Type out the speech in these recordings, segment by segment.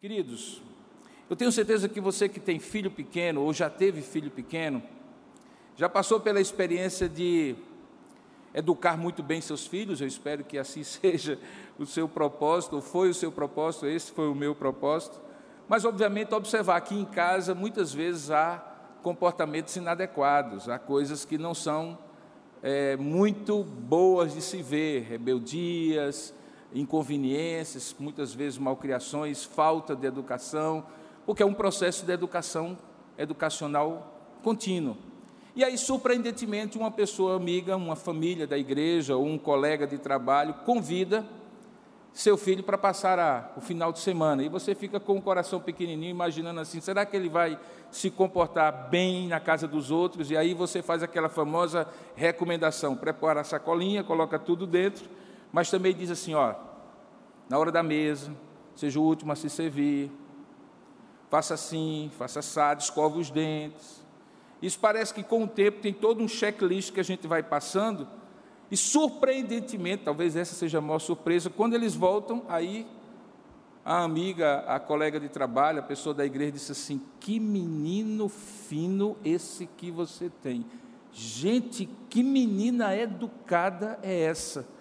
Queridos, eu tenho certeza que você que tem filho pequeno ou já teve filho pequeno, já passou pela experiência de educar muito bem seus filhos. Eu espero que assim seja o seu propósito, ou foi o seu propósito, esse foi o meu propósito. Mas, obviamente, observar que em casa, muitas vezes, há comportamentos inadequados, há coisas que não são muito boas de se ver, rebeldias, inconveniências, muitas vezes malcriações, falta de educação, porque é um processo de educacional contínuo. E aí, surpreendentemente, uma pessoa amiga, uma família da igreja ou um colega de trabalho convida seu filho para passar o final de semana, e você fica com o coração pequenininho, imaginando assim, será que ele vai se comportar bem na casa dos outros? E aí você faz aquela famosa recomendação, prepara a sacolinha, coloca tudo dentro, mas também diz assim, na hora da mesa, seja o último a se servir, faça assim, faça assado, escova os dentes. Isso parece que com o tempo tem todo um checklist que a gente vai passando, e surpreendentemente, talvez essa seja a maior surpresa, quando eles voltam, aí a amiga, a colega de trabalho, a pessoa da igreja disse assim, que menino fino esse que você tem. Gente, que menina educada é essa?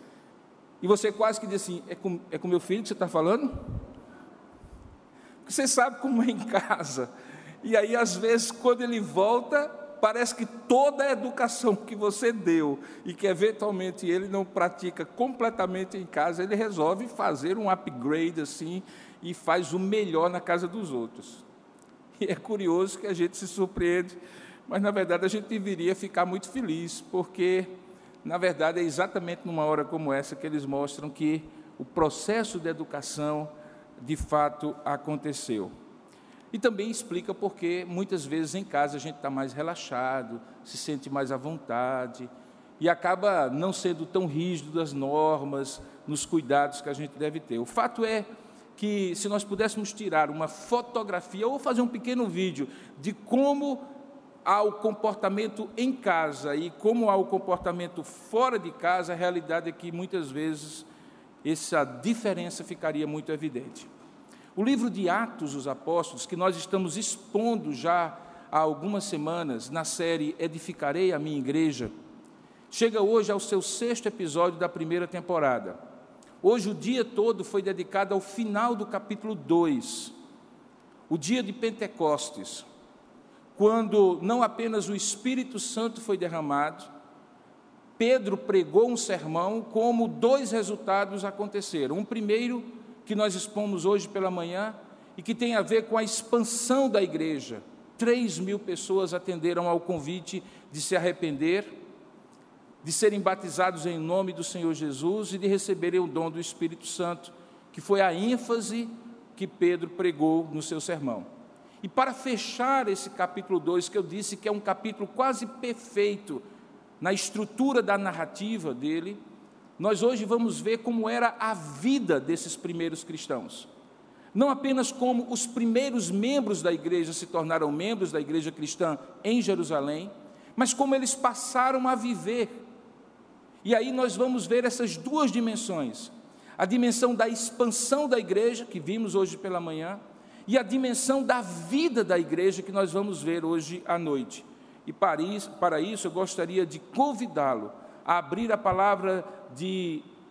E você quase que diz assim, é com meu filho que você está falando? Porque você sabe como é em casa. E aí, às vezes, quando ele volta, parece que toda a educação que você deu e que eventualmente ele não pratica completamente em casa, ele resolve fazer um upgrade assim e faz o melhor na casa dos outros. E é curioso que a gente se surpreende, mas na verdade a gente deveria ficar muito feliz, porque na verdade é exatamente numa hora como essa que eles mostram que o processo de educação de fato aconteceu. E também explica porque muitas vezes em casa a gente está mais relaxado, se sente mais à vontade e acaba não sendo tão rígido das normas, nos cuidados que a gente deve ter. O fato é que se nós pudéssemos tirar uma fotografia ou fazer um pequeno vídeo de como há o comportamento em casa e como há o comportamento fora de casa, a realidade é que muitas vezes essa diferença ficaria muito evidente. O livro de Atos dos Apóstolos, que nós estamos expondo já há algumas semanas na série Edificarei a Minha Igreja, chega hoje ao seu 6º episódio da primeira temporada. Hoje o dia todo foi dedicado ao final do capítulo 2, o dia de Pentecostes, quando não apenas o Espírito Santo foi derramado, Pedro pregou um sermão, como 2 resultados aconteceram. Um primeiro, que nós expomos hoje pela manhã, e que tem a ver com a expansão da igreja. 3.000 pessoas atenderam ao convite de se arrepender, de serem batizados em nome do Senhor Jesus e de receberem o dom do Espírito Santo, que foi a ênfase que Pedro pregou no seu sermão. E para fechar esse capítulo 2, que eu disse que é um capítulo quase perfeito na estrutura da narrativa dele, nós hoje vamos ver como era a vida desses primeiros cristãos. Não apenas como os primeiros membros da igreja se tornaram membros da igreja cristã em Jerusalém, mas como eles passaram a viver. E aí nós vamos ver essas 2 dimensões. A dimensão da expansão da igreja, que vimos hoje pela manhã, e a dimensão da vida da igreja, que nós vamos ver hoje à noite. E para isso eu gostaria de convidá-lo a abrir a palavra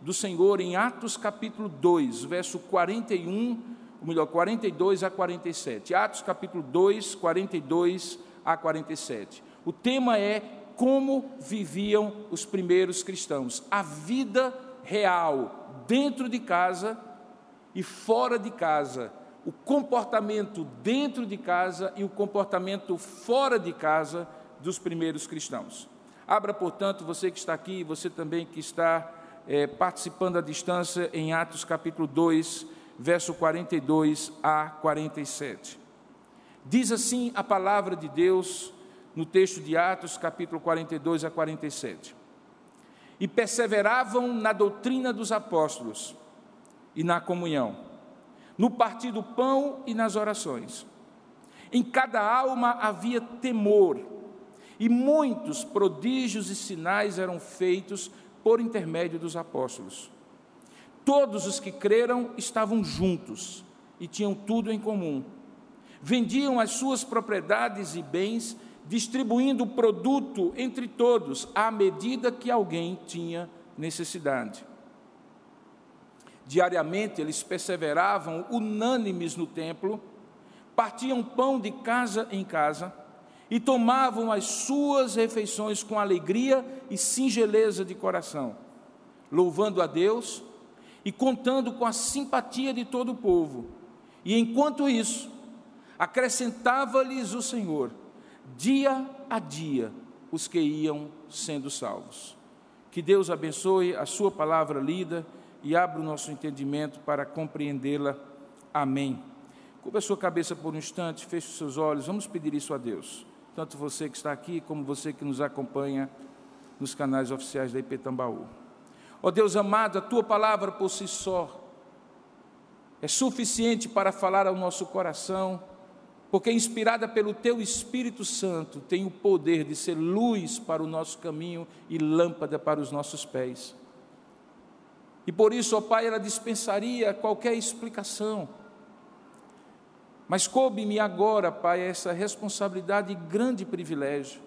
do Senhor em Atos capítulo 2, verso 42 a 47. Atos capítulo 2, 42 a 47. O tema é como viviam os primeiros cristãos, a vida real, dentro de casa e fora de casa, o comportamento dentro de casa e o comportamento fora de casa dos primeiros cristãos. Abra, portanto, você que está aqui, você também que está participando à distância, em Atos capítulo 2, verso 42 a 47. Diz assim a palavra de Deus no texto de Atos, capítulo 42 a 47. E perseveravam na doutrina dos apóstolos e na comunhão, no partir do pão e nas orações. Em cada alma havia temor, e muitos prodígios e sinais eram feitos por intermédio dos apóstolos. Todos os que creram estavam juntos e tinham tudo em comum. Vendiam as suas propriedades e bens, distribuindo o produto entre todos, à medida que alguém tinha necessidade. Diariamente eles perseveravam unânimes no templo, partiam pão de casa em casa e tomavam as suas refeições com alegria e singeleza de coração, louvando a Deus e contando com a simpatia de todo o povo. E enquanto isso, acrescentava-lhes o Senhor, dia a dia, os que iam sendo salvos. Que Deus abençoe a sua palavra lida e abra o nosso entendimento para compreendê-la. Amém. Curva a sua cabeça por um instante, feche os seus olhos, vamos pedir isso a Deus. Tanto você que está aqui, como você que nos acompanha nos canais oficiais da IP Tambaú. Ó Deus amado, a tua palavra por si só é suficiente para falar ao nosso coração, porque inspirada pelo teu Espírito Santo, tem o poder de ser luz para o nosso caminho e lâmpada para os nossos pés. E por isso, ó Pai, ela dispensaria qualquer explicação. Mas coube-me agora, Pai, essa responsabilidade e grande privilégio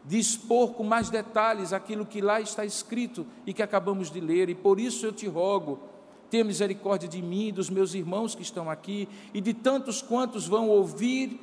de expor com mais detalhes aquilo que lá está escrito e que acabamos de ler. E por isso eu te rogo, tenha misericórdia de mim, dos meus irmãos que estão aqui e de tantos quantos vão ouvir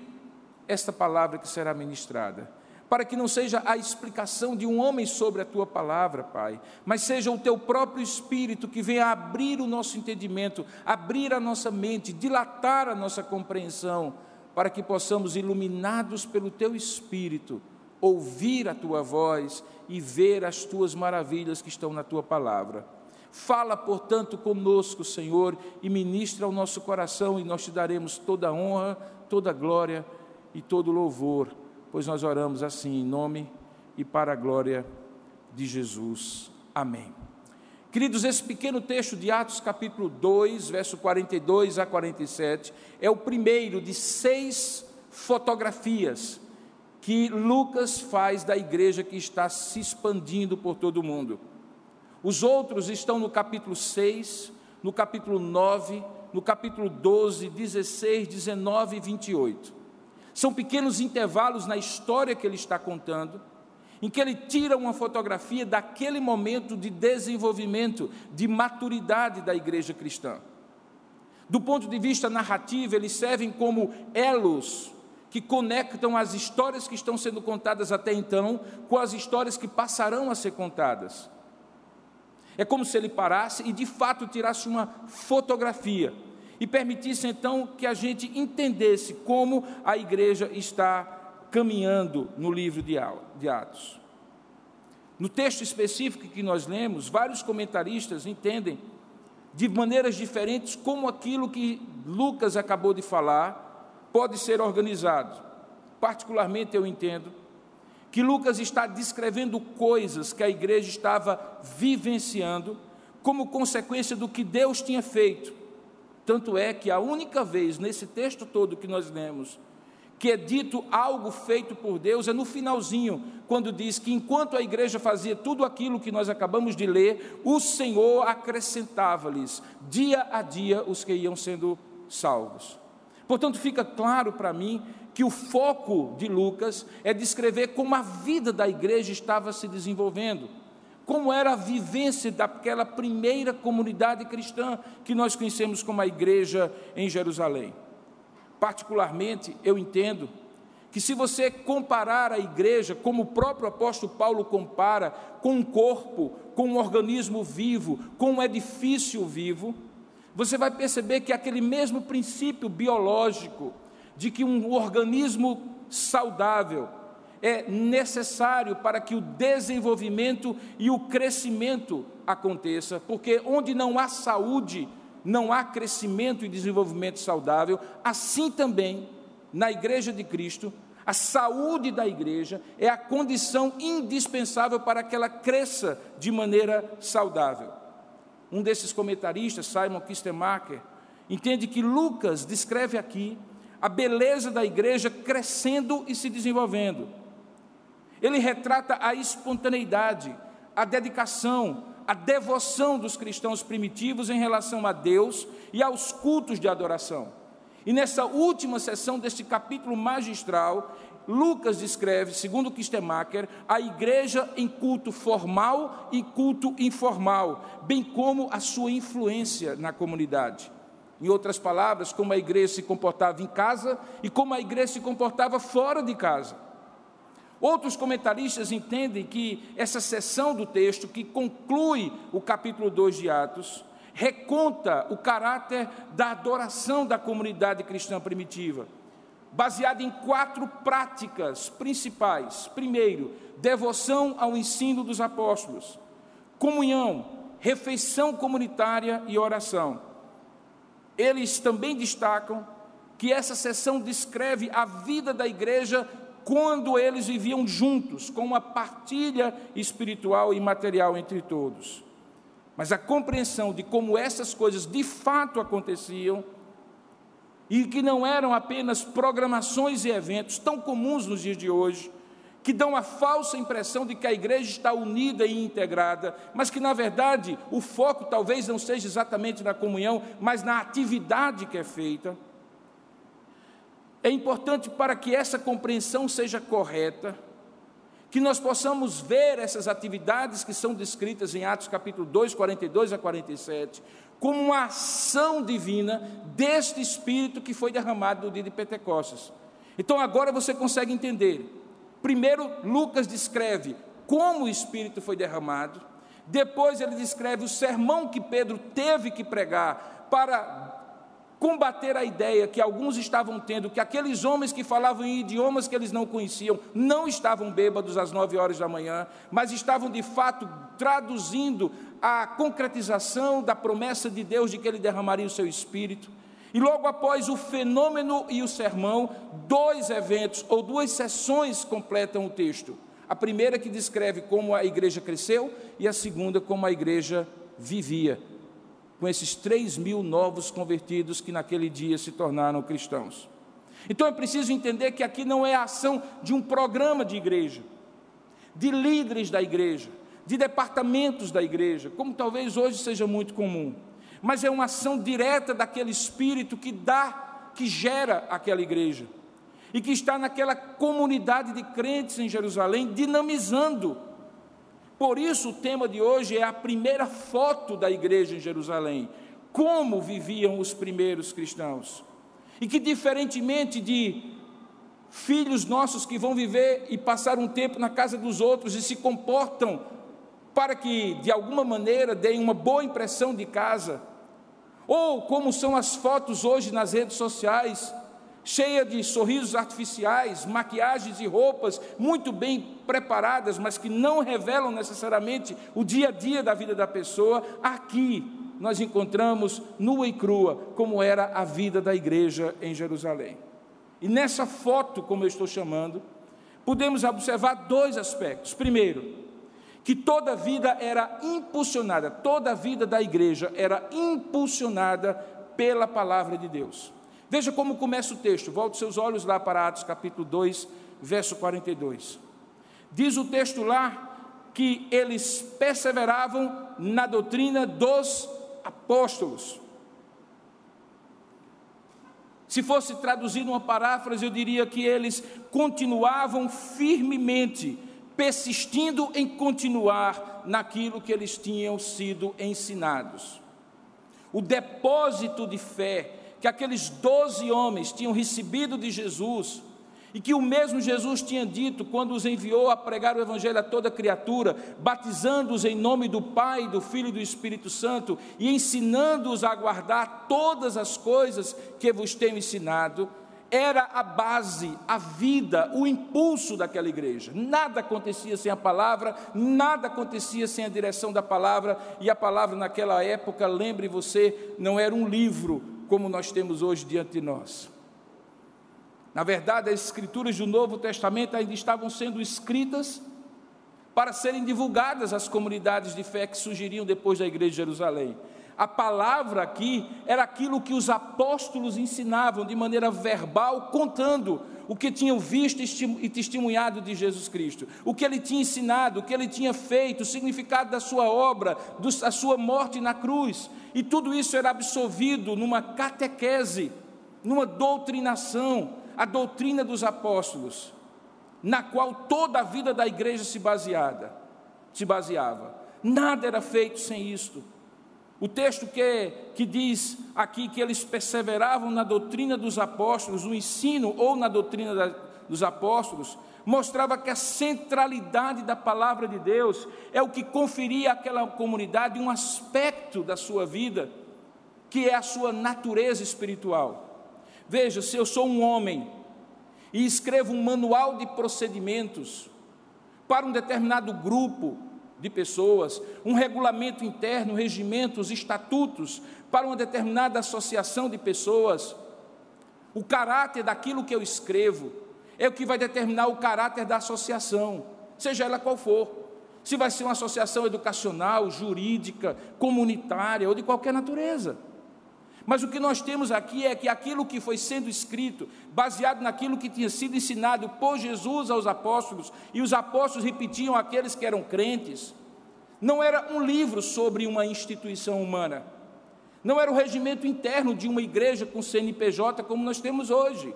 esta palavra que será ministrada, para que não seja a explicação de um homem sobre a tua palavra, Pai, mas seja o teu próprio Espírito que venha abrir o nosso entendimento, abrir a nossa mente, dilatar a nossa compreensão, para que possamos, iluminados pelo teu Espírito, ouvir a tua voz e ver as tuas maravilhas que estão na tua palavra. Fala, portanto, conosco, Senhor, e ministra ao nosso coração, e nós te daremos toda a honra, toda a glória e todo o louvor, pois nós oramos assim, em nome e para a glória de Jesus. Amém. Queridos, esse pequeno texto de Atos, capítulo 2, verso 42 a 47, é o primeiro de 6 fotografias que Lucas faz da igreja que está se expandindo por todo o mundo. Os outros estão no capítulo 6, no capítulo 9, no capítulo 12, 16, 19 e 28. São pequenos intervalos na história que ele está contando, em que ele tira uma fotografia daquele momento de desenvolvimento, de maturidade da igreja cristã. Do ponto de vista narrativo, eles servem como elos que conectam as histórias que estão sendo contadas até então com as histórias que passarão a ser contadas. É como se ele parasse e de fato tirasse uma fotografia e permitisse então que a gente entendesse como a igreja está caminhando no livro de Atos. No texto específico que nós lemos, vários comentaristas entendem de maneiras diferentes como aquilo que Lucas acabou de falar pode ser organizado. Particularmente eu entendo que Lucas está descrevendo coisas que a igreja estava vivenciando como consequência do que Deus tinha feito. Tanto é que a única vez nesse texto todo que nós lemos que é dito algo feito por Deus é no finalzinho, quando diz que enquanto a igreja fazia tudo aquilo que nós acabamos de ler, o Senhor acrescentava-lhes dia a dia os que iam sendo salvos. Portanto, fica claro para mim que o foco de Lucas é descrever como a vida da igreja estava se desenvolvendo, como era a vivência daquela primeira comunidade cristã que nós conhecemos como a igreja em Jerusalém. Particularmente, eu entendo que se você comparar a igreja, como o próprio apóstolo Paulo compara, com um corpo, com um organismo vivo, com um edifício vivo, você vai perceber que aquele mesmo princípio biológico de que um organismo saudável é necessário para que o desenvolvimento e o crescimento aconteça, porque onde não há saúde, não há crescimento e desenvolvimento saudável. Assim também, na igreja de Cristo, a saúde da igreja é a condição indispensável para que ela cresça de maneira saudável. Um desses comentaristas, Simon Kistemaker, entende que Lucas descreve aqui a beleza da igreja crescendo e se desenvolvendo. Ele retrata a espontaneidade, a dedicação, a devoção dos cristãos primitivos em relação a Deus e aos cultos de adoração. E nessa última sessão deste capítulo magistral, Lucas descreve, segundo Kistemaker, a igreja em culto formal e culto informal, bem como a sua influência na comunidade. Em outras palavras, como a igreja se comportava em casa e como a igreja se comportava fora de casa. Outros comentaristas entendem que essa seção do texto, que conclui o capítulo 2 de Atos, reconta o caráter da adoração da comunidade cristã primitiva, baseada em 4 práticas principais. Primeiro, devoção ao ensino dos apóstolos, comunhão, refeição comunitária e oração. Eles também destacam que essa seção descreve a vida da igreja quando eles viviam juntos, com uma partilha espiritual e material entre todos. Mas a compreensão de como essas coisas de fato aconteciam, e que não eram apenas programações e eventos tão comuns nos dias de hoje, que dão a falsa impressão de que a igreja está unida e integrada, mas que, na verdade, o foco talvez não seja exatamente na comunhão, mas na atividade que é feita. É importante, para que essa compreensão seja correta, que nós possamos ver essas atividades que são descritas em Atos capítulo 2, 42 a 47, como uma ação divina deste Espírito que foi derramado no dia de Pentecostes. Então agora você consegue entender. Primeiro, Lucas descreve como o Espírito foi derramado. Depois ele descreve o sermão que Pedro teve que pregar para combater a ideia que alguns estavam tendo, que aqueles homens que falavam em idiomas que eles não conheciam, não estavam bêbados às 9 horas da manhã, mas estavam de fato traduzindo a concretização da promessa de Deus de que Ele derramaria o seu Espírito. E logo após o fenômeno e o sermão, 2 eventos ou 2 sessões completam o texto. A primeira que descreve como a igreja cresceu e a segunda como a igreja vivia, com esses 3.000 novos convertidos que naquele dia se tornaram cristãos. Então é preciso entender que aqui não é a ação de um programa de igreja, de líderes da igreja, de departamentos da igreja, como talvez hoje seja muito comum, mas é uma ação direta daquele Espírito que gera aquela igreja, e que está naquela comunidade de crentes em Jerusalém, dinamizando. Por isso o tema de hoje é a primeira foto da igreja em Jerusalém, como viviam os primeiros cristãos, e que diferentemente de filhos nossos que vão viver e passar um tempo na casa dos outros e se comportam para que de alguma maneira deem uma boa impressão de casa, ou como são as fotos hoje nas redes sociais, cheia de sorrisos artificiais, maquiagens e roupas muito bem preparadas, mas que não revelam necessariamente o dia a dia da vida da pessoa. Aqui nós encontramos nua e crua como era a vida da igreja em Jerusalém. E nessa foto, como eu estou chamando, podemos observar 2 aspectos. Primeiro, que toda a vida era impulsionada, toda a vida da igreja era impulsionada pela palavra de Deus. Veja como começa o texto, volte seus olhos lá para Atos capítulo 2, verso 42. Diz o texto lá que eles perseveravam na doutrina dos apóstolos. Se fosse traduzido uma paráfrase, eu diria que eles continuavam firmemente, persistindo em continuar naquilo que eles tinham sido ensinados. O depósito de fé que aqueles 12 homens tinham recebido de Jesus, e que o mesmo Jesus tinha dito quando os enviou a pregar o Evangelho a toda criatura, batizando-os em nome do Pai, do Filho e do Espírito Santo, e ensinando-os a guardar todas as coisas que vos tenho ensinado, era a base, a vida, o impulso daquela igreja. Nada acontecia sem a palavra, nada acontecia sem a direção da palavra, e a palavra naquela época, lembre você, não era um livro como nós temos hoje diante de nós. Na verdade, as escrituras do Novo Testamento ainda estavam sendo escritas para serem divulgadas às comunidades de fé que surgiriam depois da igreja de Jerusalém. A palavra aqui era aquilo que os apóstolos ensinavam de maneira verbal, contando o que tinham visto e testemunhado de Jesus Cristo, o que ele tinha ensinado, o que ele tinha feito, o significado da sua obra, da sua morte na cruz. E tudo isso era absorvido numa catequese, numa doutrinação, a doutrina dos apóstolos, na qual toda a vida da igreja se baseava. Nada era feito sem isto. O texto que diz aqui que eles perseveravam na doutrina dos apóstolos, no ensino ou na doutrina dos apóstolos, mostrava que a centralidade da palavra de Deus é o que conferia àquela comunidade um aspecto da sua vida, que é a sua natureza espiritual. Veja, se eu sou um homem e escrevo um manual de procedimentos para um determinado grupo de pessoas, um regulamento interno, regimentos, estatutos para uma determinada associação de pessoas, o caráter daquilo que eu escrevo é o que vai determinar o caráter da associação, seja ela qual for. Se vai ser uma associação educacional, jurídica, comunitária ou de qualquer natureza. Mas o que nós temos aqui é que aquilo que foi sendo escrito, baseado naquilo que tinha sido ensinado por Jesus aos apóstolos, e os apóstolos repetiam àqueles que eram crentes, não era um livro sobre uma instituição humana, não era o regimento interno de uma igreja com CNPJ como nós temos hoje,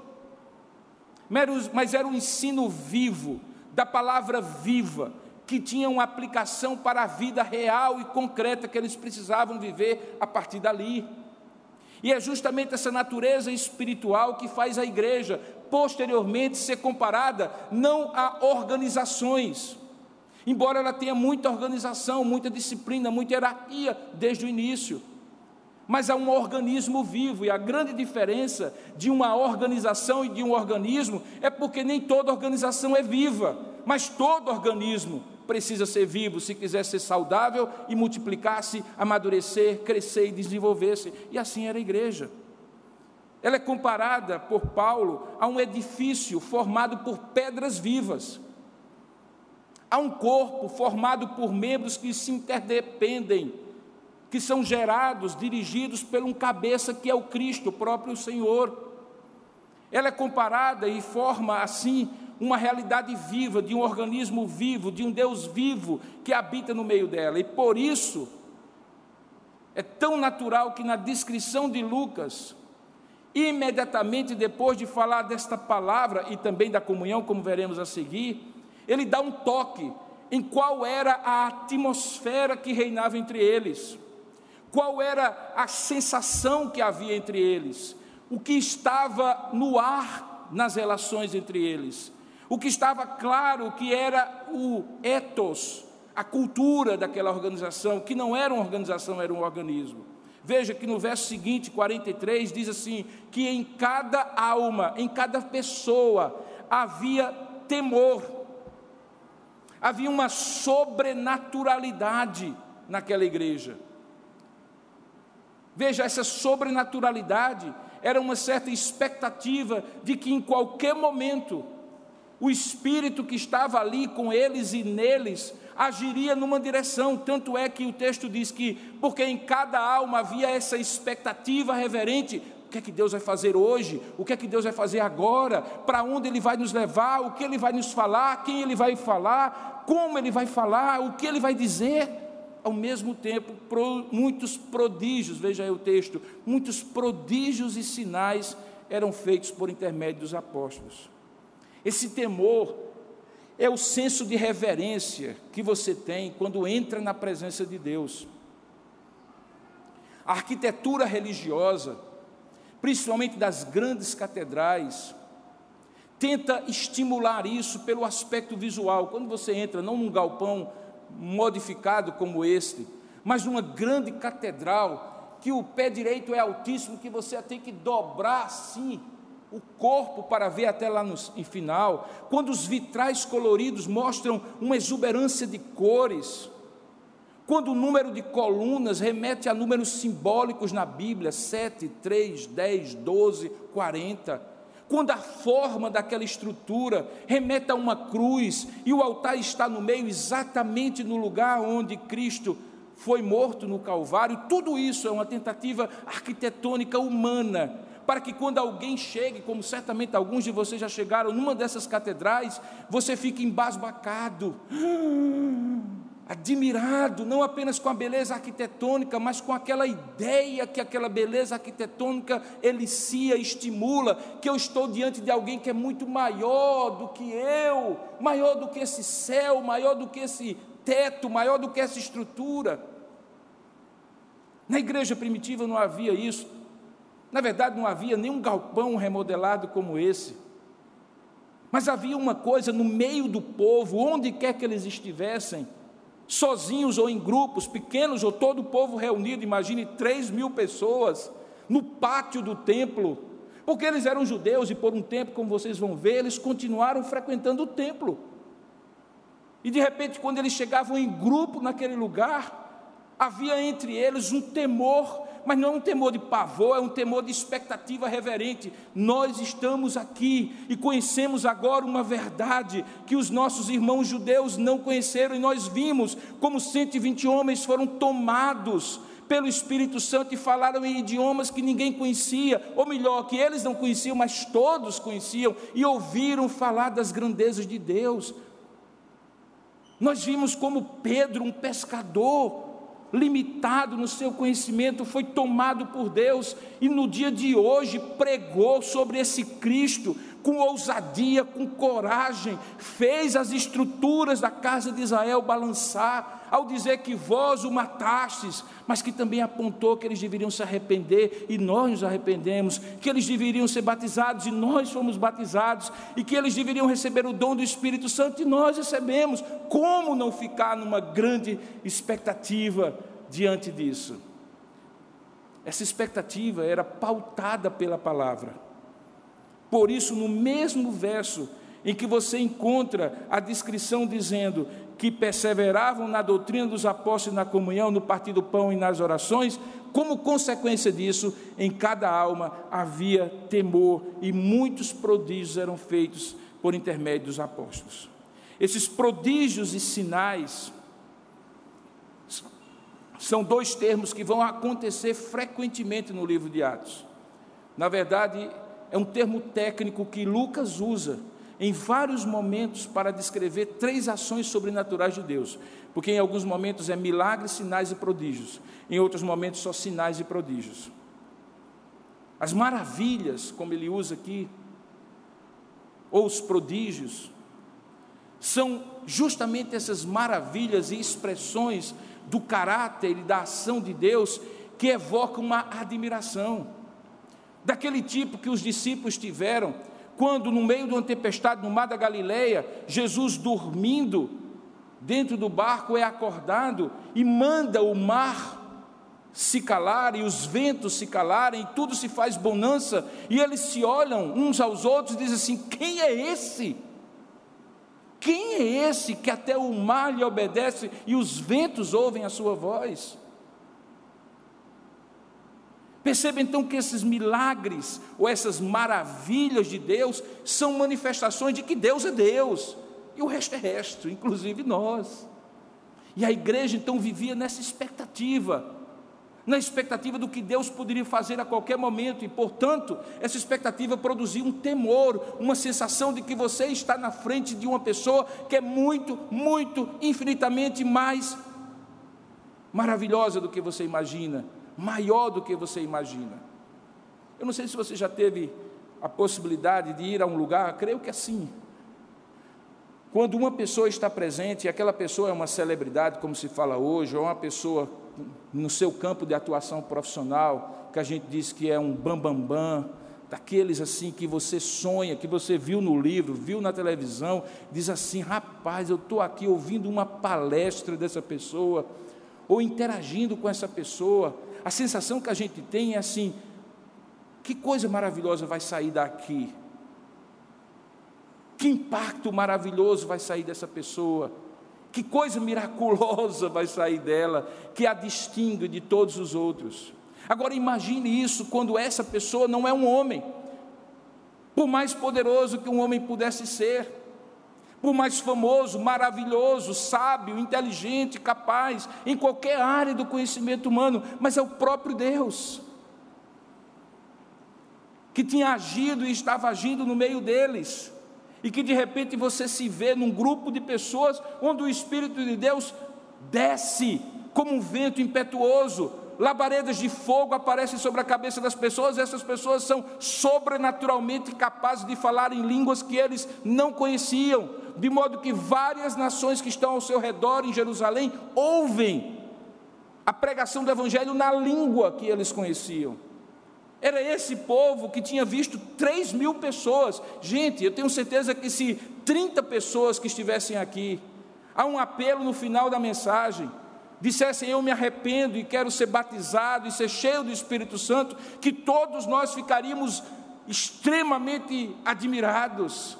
mas era um ensino vivo, da palavra viva, que tinha uma aplicação para a vida real e concreta que eles precisavam viver a partir dali. E é justamente essa natureza espiritual que faz a igreja, posteriormente, ser comparada não a organizações, embora ela tenha muita organização, muita disciplina, muita hierarquia desde o início, mas há um organismo vivo. E a grande diferença de uma organização e de um organismo é porque nem toda organização é viva, mas todo organismo precisa ser vivo se quiser ser saudável e multiplicar-se, amadurecer, crescer e desenvolver-se. E assim era a igreja. Ela é comparada por Paulo a um edifício formado por pedras vivas, a um corpo formado por membros que se interdependem, que são gerados, dirigidos por um cabeça que é o Cristo, o próprio Senhor. Ela é comparada e forma assim uma realidade viva, de um organismo vivo, de um Deus vivo que habita no meio dela. E por isso é tão natural que na descrição de Lucas, imediatamente depois de falar desta palavra e também da comunhão, como veremos a seguir, ele dá um toque em qual era a atmosfera que reinava entre eles, qual era a sensação que havia entre eles, o que estava no ar nas relações entre eles, o que estava claro que era o ethos, a cultura daquela organização, que não era uma organização, era um organismo. Veja que no verso seguinte, 43, diz assim, que em cada alma, em cada pessoa, havia temor, havia uma sobrenaturalidade naquela igreja. Veja, essa sobrenaturalidade era uma certa expectativa de que em qualquer momento o Espírito que estava ali com eles e neles agiria numa direção. Tanto é que o texto diz que, porque em cada alma havia essa expectativa reverente, o que é que Deus vai fazer hoje? O que é que Deus vai fazer agora? Para onde Ele vai nos levar? O que Ele vai nos falar? Quem Ele vai falar? Como Ele vai falar? O que Ele vai dizer? Ao mesmo tempo, muitos prodígios, veja aí o texto, muitos prodígios e sinais eram feitos por intermédio dos apóstolos. Esse temor é o senso de reverência que você tem quando entra na presença de Deus. A arquitetura religiosa, principalmente das grandes catedrais, tenta estimular isso pelo aspecto visual. Quando você entra, não num galpão modificado como este, mas numa grande catedral, que o pé direito é altíssimo, que você tem que dobrar assim o corpo para ver até lá no final, quando os vitrais coloridos mostram uma exuberância de cores, quando o número de colunas remete a números simbólicos na Bíblia, 7, 3, 10, 12, 40, quando a forma daquela estrutura remete a uma cruz, e o altar está no meio, exatamente no lugar onde Cristo foi morto no Calvário. Tudo isso é uma tentativa arquitetônica humana, para que quando alguém chegue, como certamente alguns de vocês já chegaram numa dessas catedrais, você fique embasbacado, admirado, não apenas com a beleza arquitetônica, mas com aquela ideia que aquela beleza arquitetônica elicia, estimula, que eu estou diante de alguém que é muito maior do que eu, maior do que esse céu, maior do que esse teto, maior do que essa estrutura. Na igreja primitiva não havia isso. Na verdade, não havia nenhum galpão remodelado como esse, mas havia uma coisa no meio do povo, onde quer que eles estivessem, sozinhos ou em grupos, pequenos ou todo o povo reunido, imagine 3.000 pessoas, no pátio do templo, porque eles eram judeus e por um tempo, como vocês vão ver, eles continuaram frequentando o templo, e de repente, quando eles chegavam em grupo naquele lugar, havia entre eles um temor, mas não é um temor de pavor, é um temor de expectativa reverente. Nós estamos aqui e conhecemos agora uma verdade que os nossos irmãos judeus não conheceram, e nós vimos como 120 homens foram tomados pelo Espírito Santo e falaram em idiomas que ninguém conhecia, ou melhor, que eles não conheciam, mas todos conheciam, e ouviram falar das grandezas de Deus. Nós vimos como Pedro, um pescador, limitado no seu conhecimento, foi tomado por Deus, e no dia de hoje pregou sobre esse Cristo, com ousadia, com coragem, fez as estruturas da casa de Israel balançar, ao dizer que vós o matastes, mas que também apontou que eles deveriam se arrepender, e nós nos arrependemos, que eles deveriam ser batizados, e nós fomos batizados, e que eles deveriam receber o dom do Espírito Santo, e nós recebemos. Como não ficar numa grande expectativa diante disso? Essa expectativa era pautada pela palavra. Por isso, no mesmo verso em que você encontra a descrição dizendo que perseveravam na doutrina dos apóstolos, na comunhão, no partir do pão e nas orações, como consequência disso, em cada alma havia temor, e muitos prodígios eram feitos por intermédio dos apóstolos. Esses prodígios e sinais são dois termos que vão acontecer frequentemente no livro de Atos. Na verdade, é um termo técnico que Lucas usa em vários momentos para descrever 3 ações sobrenaturais de Deus, porque em alguns momentos é milagres, sinais e prodígios, em outros momentos só sinais e prodígios. As maravilhas, como ele usa aqui, ou os prodígios, são justamente essas maravilhas e expressões do caráter e da ação de Deus que evocam uma admiração, daquele tipo que os discípulos tiveram, quando no meio de uma tempestade no mar da Galileia, Jesus dormindo dentro do barco é acordado e manda o mar se calar e os ventos se calarem, e tudo se faz bonança, e eles se olham uns aos outros e dizem assim: quem é esse? Quem é esse que até o mar lhe obedece e os ventos ouvem a sua voz? Perceba então que esses milagres, ou essas maravilhas de Deus, são manifestações de que Deus é Deus, e o resto é resto, inclusive nós. E a igreja então vivia nessa expectativa, na expectativa do que Deus poderia fazer a qualquer momento, e portanto, essa expectativa produzia um temor, uma sensação de que você está na frente de uma pessoa que é muito, muito, infinitamente mais maravilhosa do que você imagina, maior do que você imagina. Eu não sei se você já teve a possibilidade de ir a um lugar, creio que sim, quando uma pessoa está presente, e aquela pessoa é uma celebridade, como se fala hoje, ou uma pessoa no seu campo de atuação profissional, que a gente diz que é um bambambam, daqueles assim que você sonha, que você viu no livro, viu na televisão, diz assim: rapaz, eu estou aqui ouvindo uma palestra dessa pessoa, ou interagindo com essa pessoa. A sensação que a gente tem é assim: que coisa maravilhosa vai sair daqui, que impacto maravilhoso vai sair dessa pessoa, que coisa miraculosa vai sair dela, que a distingue de todos os outros. Agora imagine isso quando essa pessoa não é um homem, por mais poderoso que um homem pudesse ser, por mais famoso, maravilhoso, sábio, inteligente, capaz, em qualquer área do conhecimento humano, mas é o próprio Deus, que tinha agido e estava agindo no meio deles, e que de repente você se vê num grupo de pessoas, onde o Espírito de Deus desce como um vento impetuoso, labaredas de fogo aparecem sobre a cabeça das pessoas, e essas pessoas são sobrenaturalmente capazes de falar em línguas que eles não conheciam, de modo que várias nações que estão ao seu redor em Jerusalém ouvem a pregação do Evangelho na língua que eles conheciam. Era esse povo que tinha visto 3.000 pessoas. Gente, eu tenho certeza que se 30 pessoas que estivessem aqui, há um apelo no final da mensagem, dissessem: eu me arrependo e quero ser batizado e ser cheio do Espírito Santo, que todos nós ficaríamos extremamente admirados.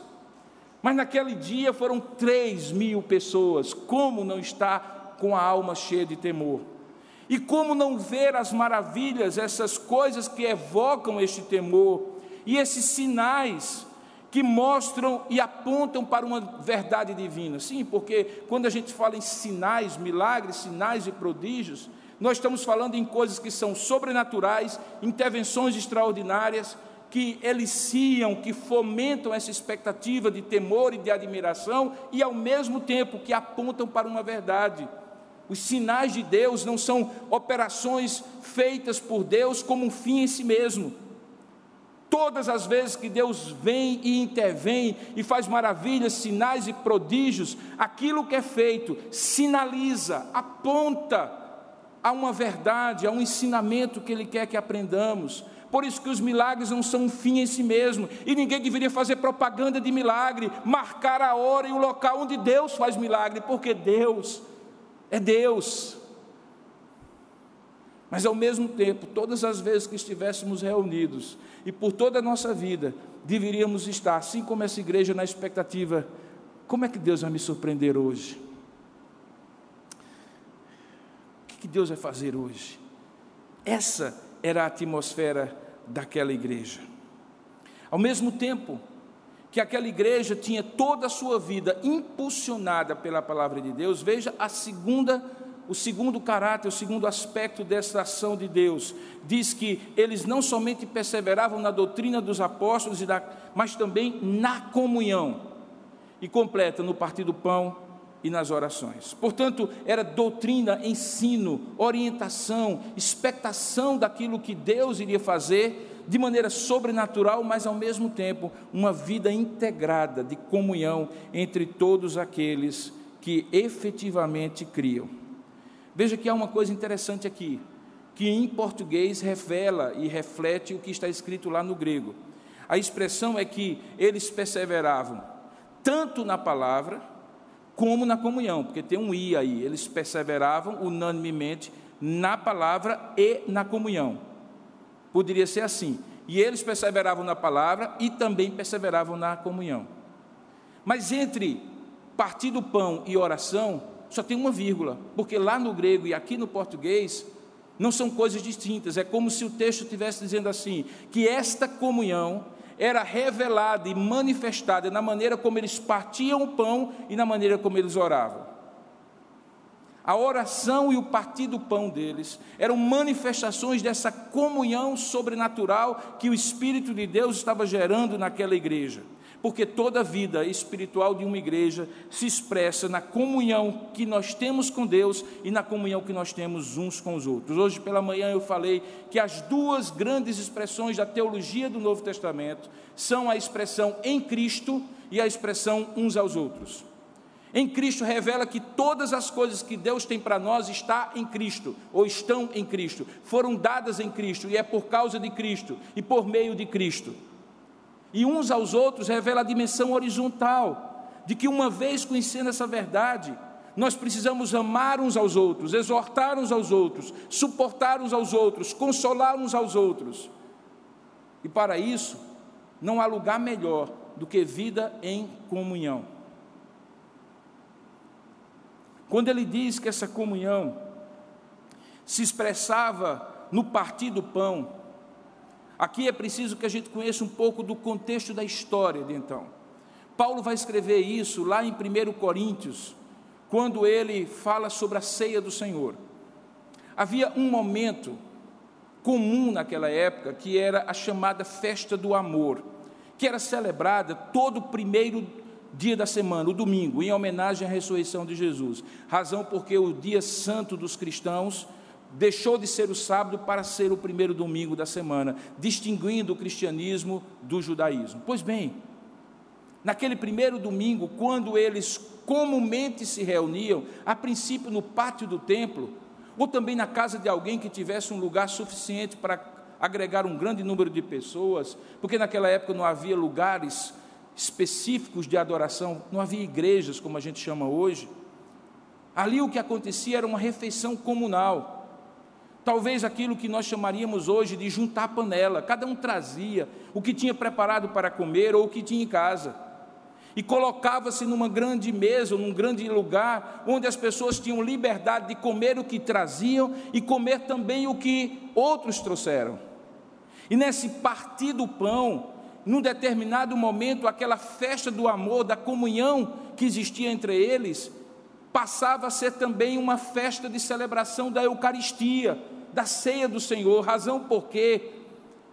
Mas naquele dia foram 3.000 pessoas. Como não estar com a alma cheia de temor? E como não ver as maravilhas, essas coisas que evocam este temor, e esses sinais que mostram e apontam para uma verdade divina? Sim, porque quando a gente fala em sinais, milagres, sinais e prodígios, nós estamos falando em coisas que são sobrenaturais, intervenções extraordinárias, que eliciam, que fomentam essa expectativa de temor e de admiração, e ao mesmo tempo que apontam para uma verdade. Os sinais de Deus não são operações feitas por Deus como um fim em si mesmo. Todas as vezes que Deus vem e intervém e faz maravilhas, sinais e prodígios, aquilo que é feito sinaliza, aponta a uma verdade, a um ensinamento que Ele quer que aprendamos. Por isso que os milagres não são um fim em si mesmo, e ninguém deveria fazer propaganda de milagre, marcar a hora e o local onde Deus faz milagre, porque Deus é Deus. Mas ao mesmo tempo, todas as vezes que estivéssemos reunidos, e por toda a nossa vida, deveríamos estar, assim como essa igreja, na expectativa: como é que Deus vai me surpreender hoje? O que Deus vai fazer hoje? Essa era a atmosfera daquela igreja. Ao mesmo tempo que aquela igreja tinha toda a sua vida impulsionada pela palavra de Deus, veja o segundo caráter, o segundo aspecto dessa ação de Deus. Diz que eles não somente perseveravam na doutrina dos apóstolos, mas também na comunhão, e completa no partir do pão e nas orações. Portanto, era doutrina, ensino, orientação, expectação daquilo que Deus iria fazer de maneira sobrenatural, mas ao mesmo tempo uma vida integrada de comunhão entre todos aqueles que efetivamente criam. Veja que há uma coisa interessante aqui, que em português revela e reflete o que está escrito lá no grego. A expressão é que eles perseveravam tanto na palavra como na comunhão, porque tem um i aí. Eles perseveravam unanimemente na palavra e na comunhão. Poderia ser assim: e eles perseveravam na palavra e também perseveravam na comunhão. Mas entre partir do pão e oração, só tem uma vírgula, porque lá no grego e aqui no português não são coisas distintas. É como se o texto estivesse dizendo assim, que esta comunhão era revelada e manifestada na maneira como eles partiam o pão e na maneira como eles oravam. A oração e o partir do pão deles eram manifestações dessa comunhão sobrenatural que o Espírito de Deus estava gerando naquela igreja. Porque toda a vida espiritual de uma igreja se expressa na comunhão que nós temos com Deus e na comunhão que nós temos uns com os outros. Hoje pela manhã eu falei que as duas grandes expressões da teologia do Novo Testamento são a expressão em Cristo e a expressão uns aos outros. Em Cristo revela que todas as coisas que Deus tem para nós está em Cristo, ou estão em Cristo, foram dadas em Cristo, e é por causa de Cristo e por meio de Cristo. E uns aos outros revela a dimensão horizontal, de que uma vez conhecendo essa verdade, nós precisamos amar uns aos outros, exortar uns aos outros, suportar uns aos outros, consolar uns aos outros. E para isso, não há lugar melhor do que vida em comunhão. Quando ele diz que essa comunhão se expressava no partir do pão, aqui é preciso que a gente conheça um pouco do contexto da história de então. Paulo vai escrever isso lá em 1 Coríntios, quando ele fala sobre a ceia do Senhor. Havia um momento comum naquela época, que era a chamada festa do amor, que era celebrada todo o primeiro dia da semana, o domingo, em homenagem à ressurreição de Jesus. Razão porque o dia santo dos cristãos deixou de ser o sábado para ser o primeiro domingo da semana, distinguindo o cristianismo do judaísmo. Pois bem, naquele primeiro domingo, quando eles comumente se reuniam, a princípio no pátio do templo, ou também na casa de alguém que tivesse um lugar suficiente para agregar um grande número de pessoas, porque naquela época não havia lugares específicos de adoração, não havia igrejas como a gente chama hoje. Ali o que acontecia era uma refeição comunal, talvez aquilo que nós chamaríamos hoje de juntar a panela. Cada um trazia o que tinha preparado para comer ou o que tinha em casa, e colocava-se numa grande mesa, num grande lugar, onde as pessoas tinham liberdade de comer o que traziam e comer também o que outros trouxeram. E nesse partir do pão, num determinado momento, aquela festa do amor, da comunhão que existia entre eles, passava a ser também uma festa de celebração da Eucaristia, da ceia do Senhor. Razão porque,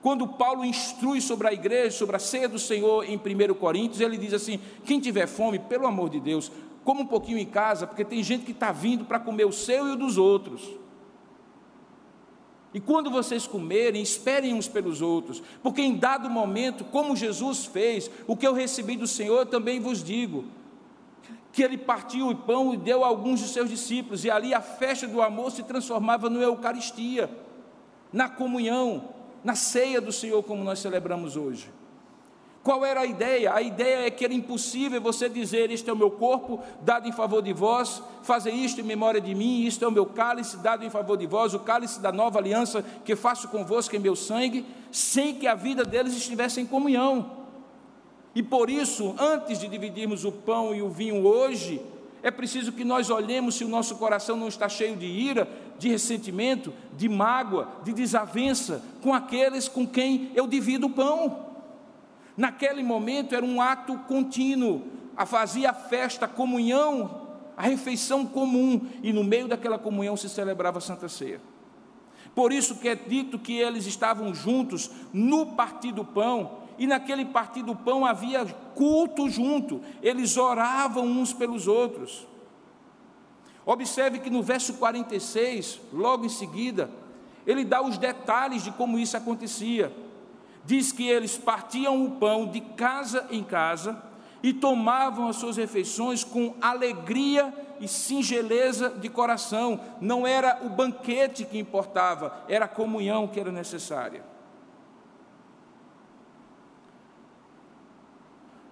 quando Paulo instrui sobre a igreja, sobre a ceia do Senhor em 1 Coríntios, ele diz assim: quem tiver fome, pelo amor de Deus, coma um pouquinho em casa, porque tem gente que está vindo para comer o seu e o dos outros. E quando vocês comerem, esperem uns pelos outros, porque em dado momento, como Jesus fez, o que eu recebi do Senhor, eu também vos digo, que ele partiu o pão e deu a alguns de seus discípulos, e ali a festa do amor se transformava na Eucaristia, na comunhão, na ceia do Senhor, como nós celebramos hoje. Qual era a ideia? A ideia é que era impossível você dizer: este é o meu corpo, dado em favor de vós, fazer isto em memória de mim, isto é o meu cálice, dado em favor de vós, o cálice da nova aliança que faço convosco em meu sangue, sem que a vida deles estivesse em comunhão. E por isso, antes de dividirmos o pão e o vinho hoje, é preciso que nós olhemos se o nosso coração não está cheio de ira, de ressentimento, de mágoa, de desavença com aqueles com quem eu divido o pão. Naquele momento era um ato contínuo, fazia a festa, a comunhão, a refeição comum, e no meio daquela comunhão se celebrava a Santa Ceia. Por isso que é dito que eles estavam juntos no partir do pão, e naquele partir do pão havia culto junto, eles oravam uns pelos outros. Observe que no verso 46, logo em seguida, ele dá os detalhes de como isso acontecia. Diz que eles partiam o pão de casa em casa e tomavam as suas refeições com alegria e singeleza de coração. Não era o banquete que importava, era a comunhão que era necessária.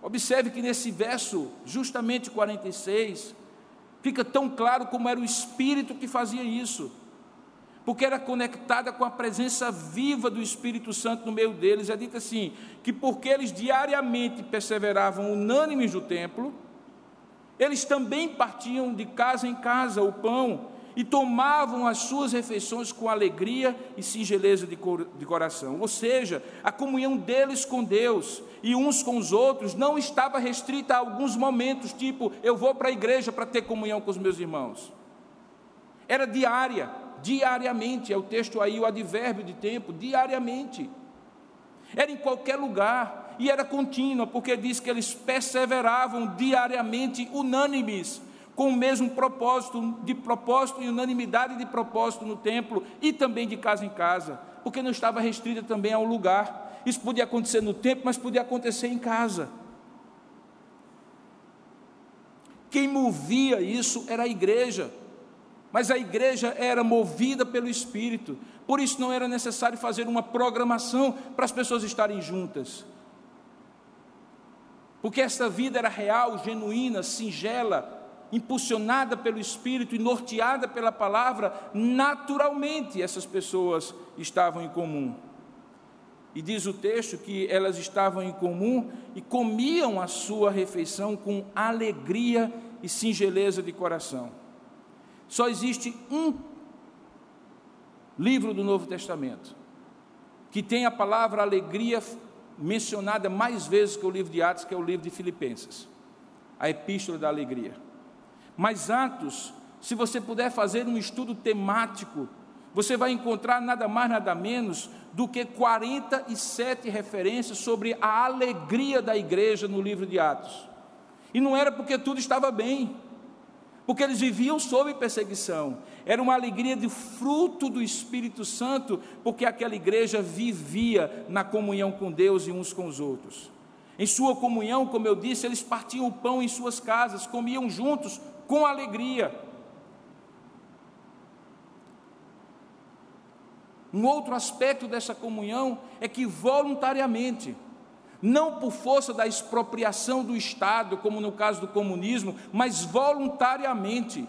Observe que nesse verso, justamente 46, fica tão claro como era o Espírito que fazia isso, porque era conectada com a presença viva do Espírito Santo no meio deles. É dito assim, que porque eles diariamente perseveravam unânimes no templo, eles também partiam de casa em casa o pão e tomavam as suas refeições com alegria e singeleza de coração. Ou seja, a comunhão deles com Deus e uns com os outros não estava restrita a alguns momentos, tipo, eu vou para a igreja para ter comunhão com os meus irmãos. Era diariamente, é o texto aí, o advérbio de tempo, diariamente. Era em qualquer lugar e era contínua, porque diz que eles perseveravam diariamente unânimes, com o mesmo propósito e unanimidade de propósito no templo e também de casa em casa, porque não estava restrita também ao lugar. Isso podia acontecer no templo, mas podia acontecer em casa. Quem movia isso era a igreja, mas a igreja era movida pelo Espírito, por isso não era necessário fazer uma programação para as pessoas estarem juntas, porque essa vida era real, genuína, singela, impulsionada pelo Espírito e norteada pela palavra. Naturalmente essas pessoas estavam em comum, e diz o texto que elas estavam em comum e comiam a sua refeição com alegria e singeleza de coração. Só existe um livro do Novo Testamento que tem a palavra alegria mencionada mais vezes que o livro de Atos, que é o livro de Filipenses. a epístola da alegria. Mas Atos, se você puder fazer um estudo temático, você vai encontrar nada mais, nada menos do que 47 referências sobre a alegria da igreja no livro de Atos. E não era porque tudo estava bem, porque eles viviam sob perseguição. Era uma alegria de fruto do Espírito Santo, porque aquela igreja vivia na comunhão com Deus e uns com os outros. Em sua comunhão, como eu disse, eles partiam o pão em suas casas, comiam juntos com alegria. Um outro aspecto dessa comunhão é que voluntariamente, não por força da expropriação do Estado, como no caso do comunismo, mas voluntariamente,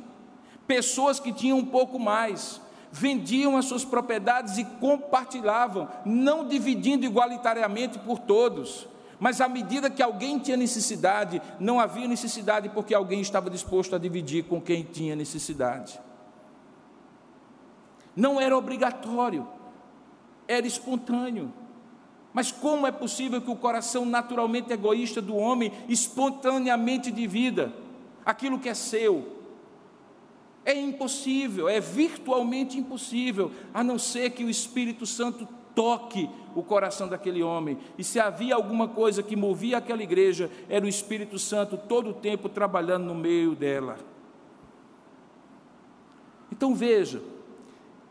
pessoas que tinham um pouco mais, vendiam as suas propriedades e compartilhavam, não dividindo igualitariamente por todos, mas à medida que alguém tinha necessidade, não havia necessidade porque alguém estava disposto a dividir com quem tinha necessidade. Não era obrigatório, era espontâneo. Mas como é possível que o coração naturalmente egoísta do homem espontaneamente divida aquilo que é seu? É impossível, é virtualmente impossível, a não ser que o Espírito Santo toque o coração daquele homem. E se havia alguma coisa que movia aquela igreja, era o Espírito Santo todo o tempo trabalhando no meio dela. Então veja,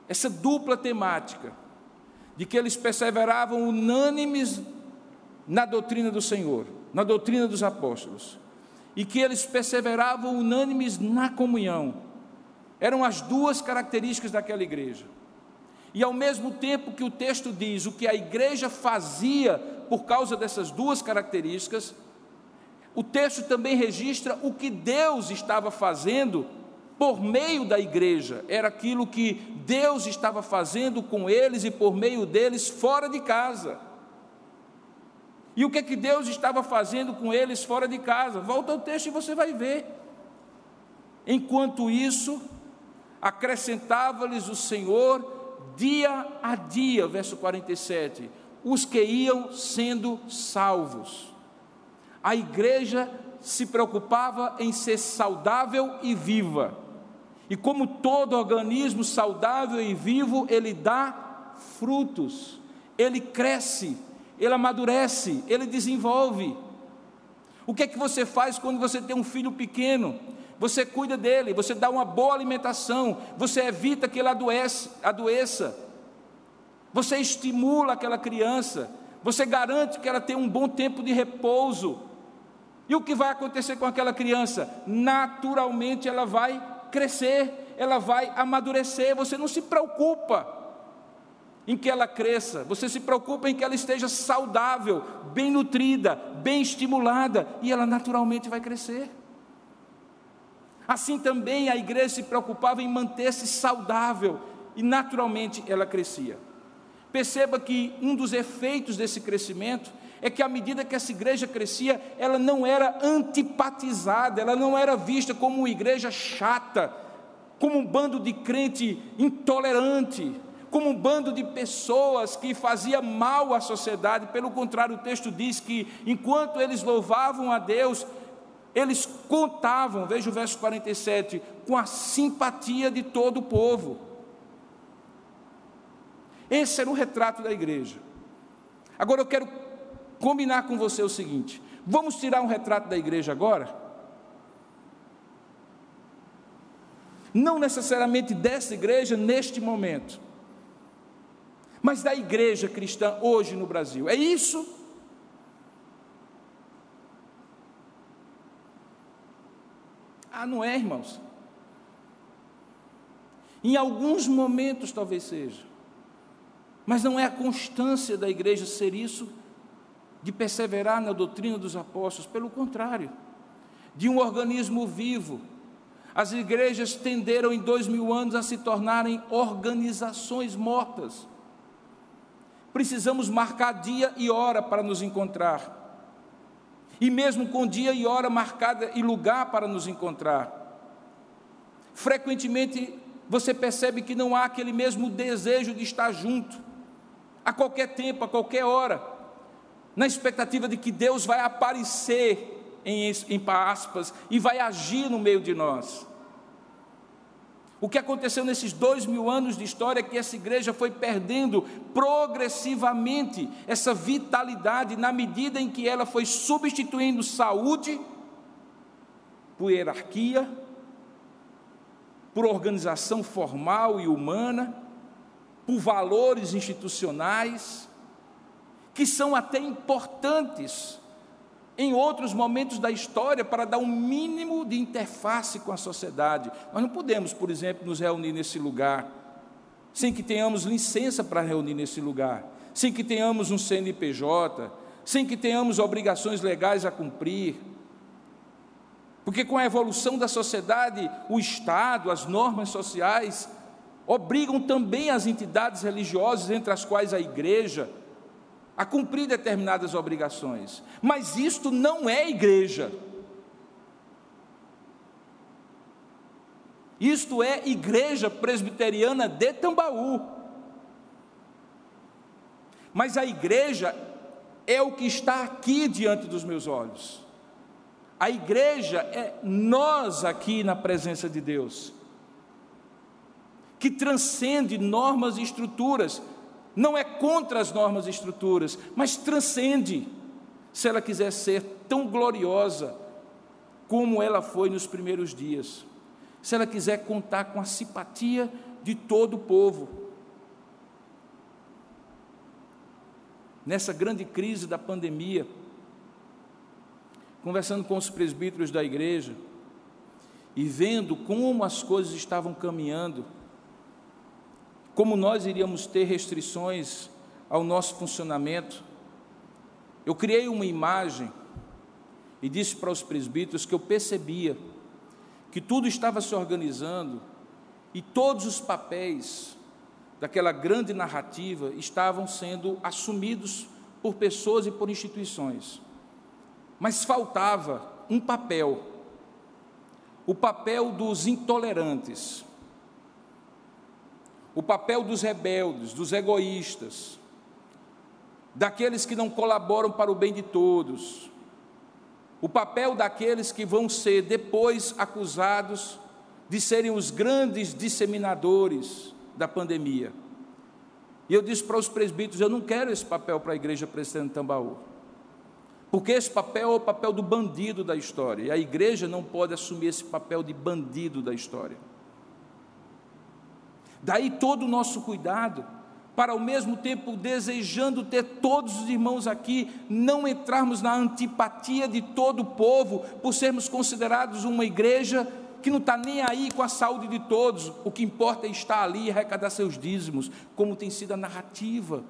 essa dupla temática, de que eles perseveravam unânimes na doutrina do Senhor, na doutrina dos apóstolos, e que eles perseveravam unânimes na comunhão, eram as duas características daquela igreja. E ao mesmo tempo que o texto diz o que a igreja fazia por causa dessas duas características, o texto também registra o que Deus estava fazendo por meio da igreja. Era aquilo que Deus estava fazendo com eles e por meio deles fora de casa. E o que é que Deus estava fazendo com eles fora de casa? Volta ao texto e você vai ver. Enquanto isso, acrescentava-lhes o Senhor dia a dia, verso 47, os que iam sendo salvos. A igreja se preocupava em ser saudável e viva. E como todo organismo saudável e vivo, ele dá frutos, ele cresce, ele amadurece, ele desenvolve. O que é que você faz quando você tem um filho pequeno? Você cuida dele, você dá uma boa alimentação, você evita que ele adoeça, você estimula aquela criança, você garante que ela tenha um bom tempo de repouso. E o que vai acontecer com aquela criança? Naturalmente ela vai crescer, ela vai amadurecer. Você não se preocupa em que ela cresça, você se preocupa em que ela esteja saudável, bem nutrida, bem estimulada, e ela naturalmente vai crescer. Assim também a igreja se preocupava em manter-se saudável, e naturalmente ela crescia. Perceba que um dos efeitos desse crescimento é que à medida que essa igreja crescia, ela não era antipatizada, ela não era vista como uma igreja chata, como um bando de crente intolerante, como um bando de pessoas que fazia mal à sociedade. Pelo contrário, o texto diz que enquanto eles louvavam a Deus, eles contavam, veja o verso 47, com a simpatia de todo o povo. Esse era o retrato da igreja. Agora eu quero combinar com você o seguinte: vamos tirar um retrato da igreja agora? Não necessariamente dessa igreja neste momento, mas da igreja cristã hoje no Brasil. É isso? Ah, não é, irmãos? Em alguns momentos talvez seja, mas não é a constância da igreja ser isso, de perseverar na doutrina dos apóstolos. Pelo contrário, de um organismo vivo, as igrejas tenderam em 2000 anos a se tornarem organizações mortas. Precisamos marcar dia e hora para nos encontrar, e mesmo com dia e hora marcada e lugar para nos encontrar, frequentemente você percebe que não há aquele mesmo desejo de estar junto, a qualquer tempo, a qualquer hora, na expectativa de que Deus vai aparecer em aspas, e vai agir no meio de nós. O que aconteceu nesses 2000 anos de história é que essa igreja foi perdendo progressivamente essa vitalidade na medida em que ela foi substituindo saúde por hierarquia, por organização formal e humana, por valores institucionais, que são até importantes em outros momentos da história para dar um mínimo de interface com a sociedade. Nós não podemos, por exemplo, nos reunir nesse lugar sem que tenhamos licença para reunir nesse lugar, sem que tenhamos um CNPJ, sem que tenhamos obrigações legais a cumprir. Porque com a evolução da sociedade, o Estado, as normas sociais, obrigam também as entidades religiosas, entre as quais a igreja, a cumprir determinadas obrigações. Mas isto não é igreja. Isto é Igreja Presbiteriana de Tambaú. Mas a igreja é o que está aqui diante dos meus olhos. A igreja é nós aqui na presença de Deus, que transcende normas e estruturas. Não é contra as normas e estruturas, mas transcende, se ela quiser ser tão gloriosa como ela foi nos primeiros dias, se ela quiser contar com a simpatia de todo o povo. Nessa grande crise da pandemia, conversando com os presbíteros da igreja e vendo como as coisas estavam caminhando, como nós iríamos ter restrições ao nosso funcionamento, eu criei uma imagem e disse para os presbíteros que eu percebia que tudo estava se organizando e todos os papéis daquela grande narrativa estavam sendo assumidos por pessoas e por instituições. Mas faltava um papel, o papel dos intolerantes, o papel dos rebeldes, dos egoístas, daqueles que não colaboram para o bem de todos, o papel daqueles que vão ser depois acusados de serem os grandes disseminadores da pandemia. E eu disse para os presbíteros: eu não quero esse papel para a Igreja Presbiteriana de Tambaú, porque esse papel é o papel do bandido da história, e a igreja não pode assumir esse papel de bandido da história. Daí todo o nosso cuidado, para ao mesmo tempo desejando ter todos os irmãos aqui, não entrarmos na antipatia de todo o povo, por sermos considerados uma igreja que não está nem aí com a saúde de todos, o que importa é estar ali e arrecadar seus dízimos, como tem sido a narrativa.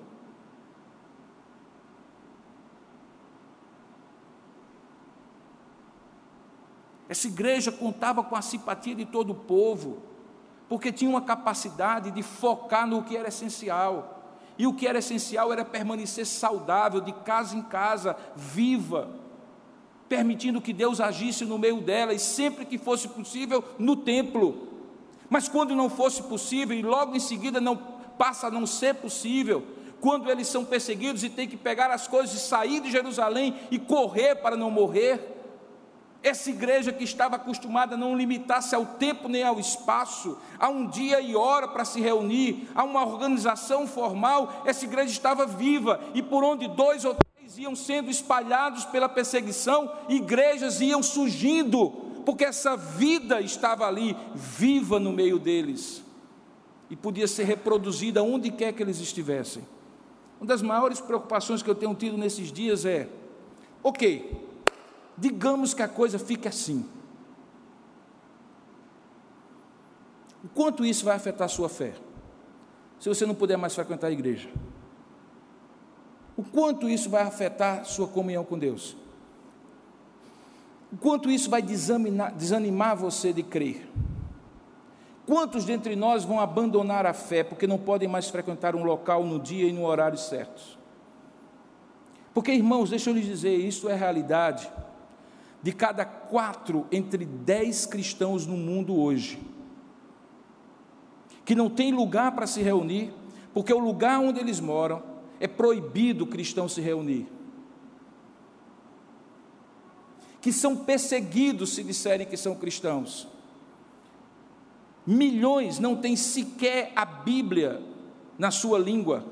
Essa igreja contava com a simpatia de todo o povo, porque tinha uma capacidade de focar no que era essencial, e o que era essencial era permanecer saudável, de casa em casa, viva, permitindo que Deus agisse no meio dela, e sempre que fosse possível, no templo. Mas quando não fosse possível, e logo em seguida passa a não ser possível, quando eles são perseguidos e têm que pegar as coisas e sair de Jerusalém e correr para não morrer, essa igreja que estava acostumada a não limitar-se ao tempo nem ao espaço, a um dia e hora para se reunir, a uma organização formal, essa igreja estava viva, e por onde 2 ou 3 iam sendo espalhados pela perseguição, igrejas iam surgindo, porque essa vida estava ali, viva no meio deles, e podia ser reproduzida onde quer que eles estivessem. Uma das maiores preocupações que eu tenho tido nesses dias é: ok, digamos que a coisa fique assim, o quanto isso vai afetar a sua fé, se você não puder mais frequentar a igreja? O quanto isso vai afetar a sua comunhão com Deus? O quanto isso vai desanimar você de crer? Quantos dentre nós vão abandonar a fé, porque não podem mais frequentar um local no dia e no horário certos? Porque, irmãos, deixa eu lhes dizer, isso é realidade. De cada 4 entre 10 cristãos no mundo hoje, que não tem lugar para se reunir, porque o lugar onde eles moram é proibido o cristão se reunir. que são perseguidos se disserem que são cristãos. Milhões não têm sequer a Bíblia na sua língua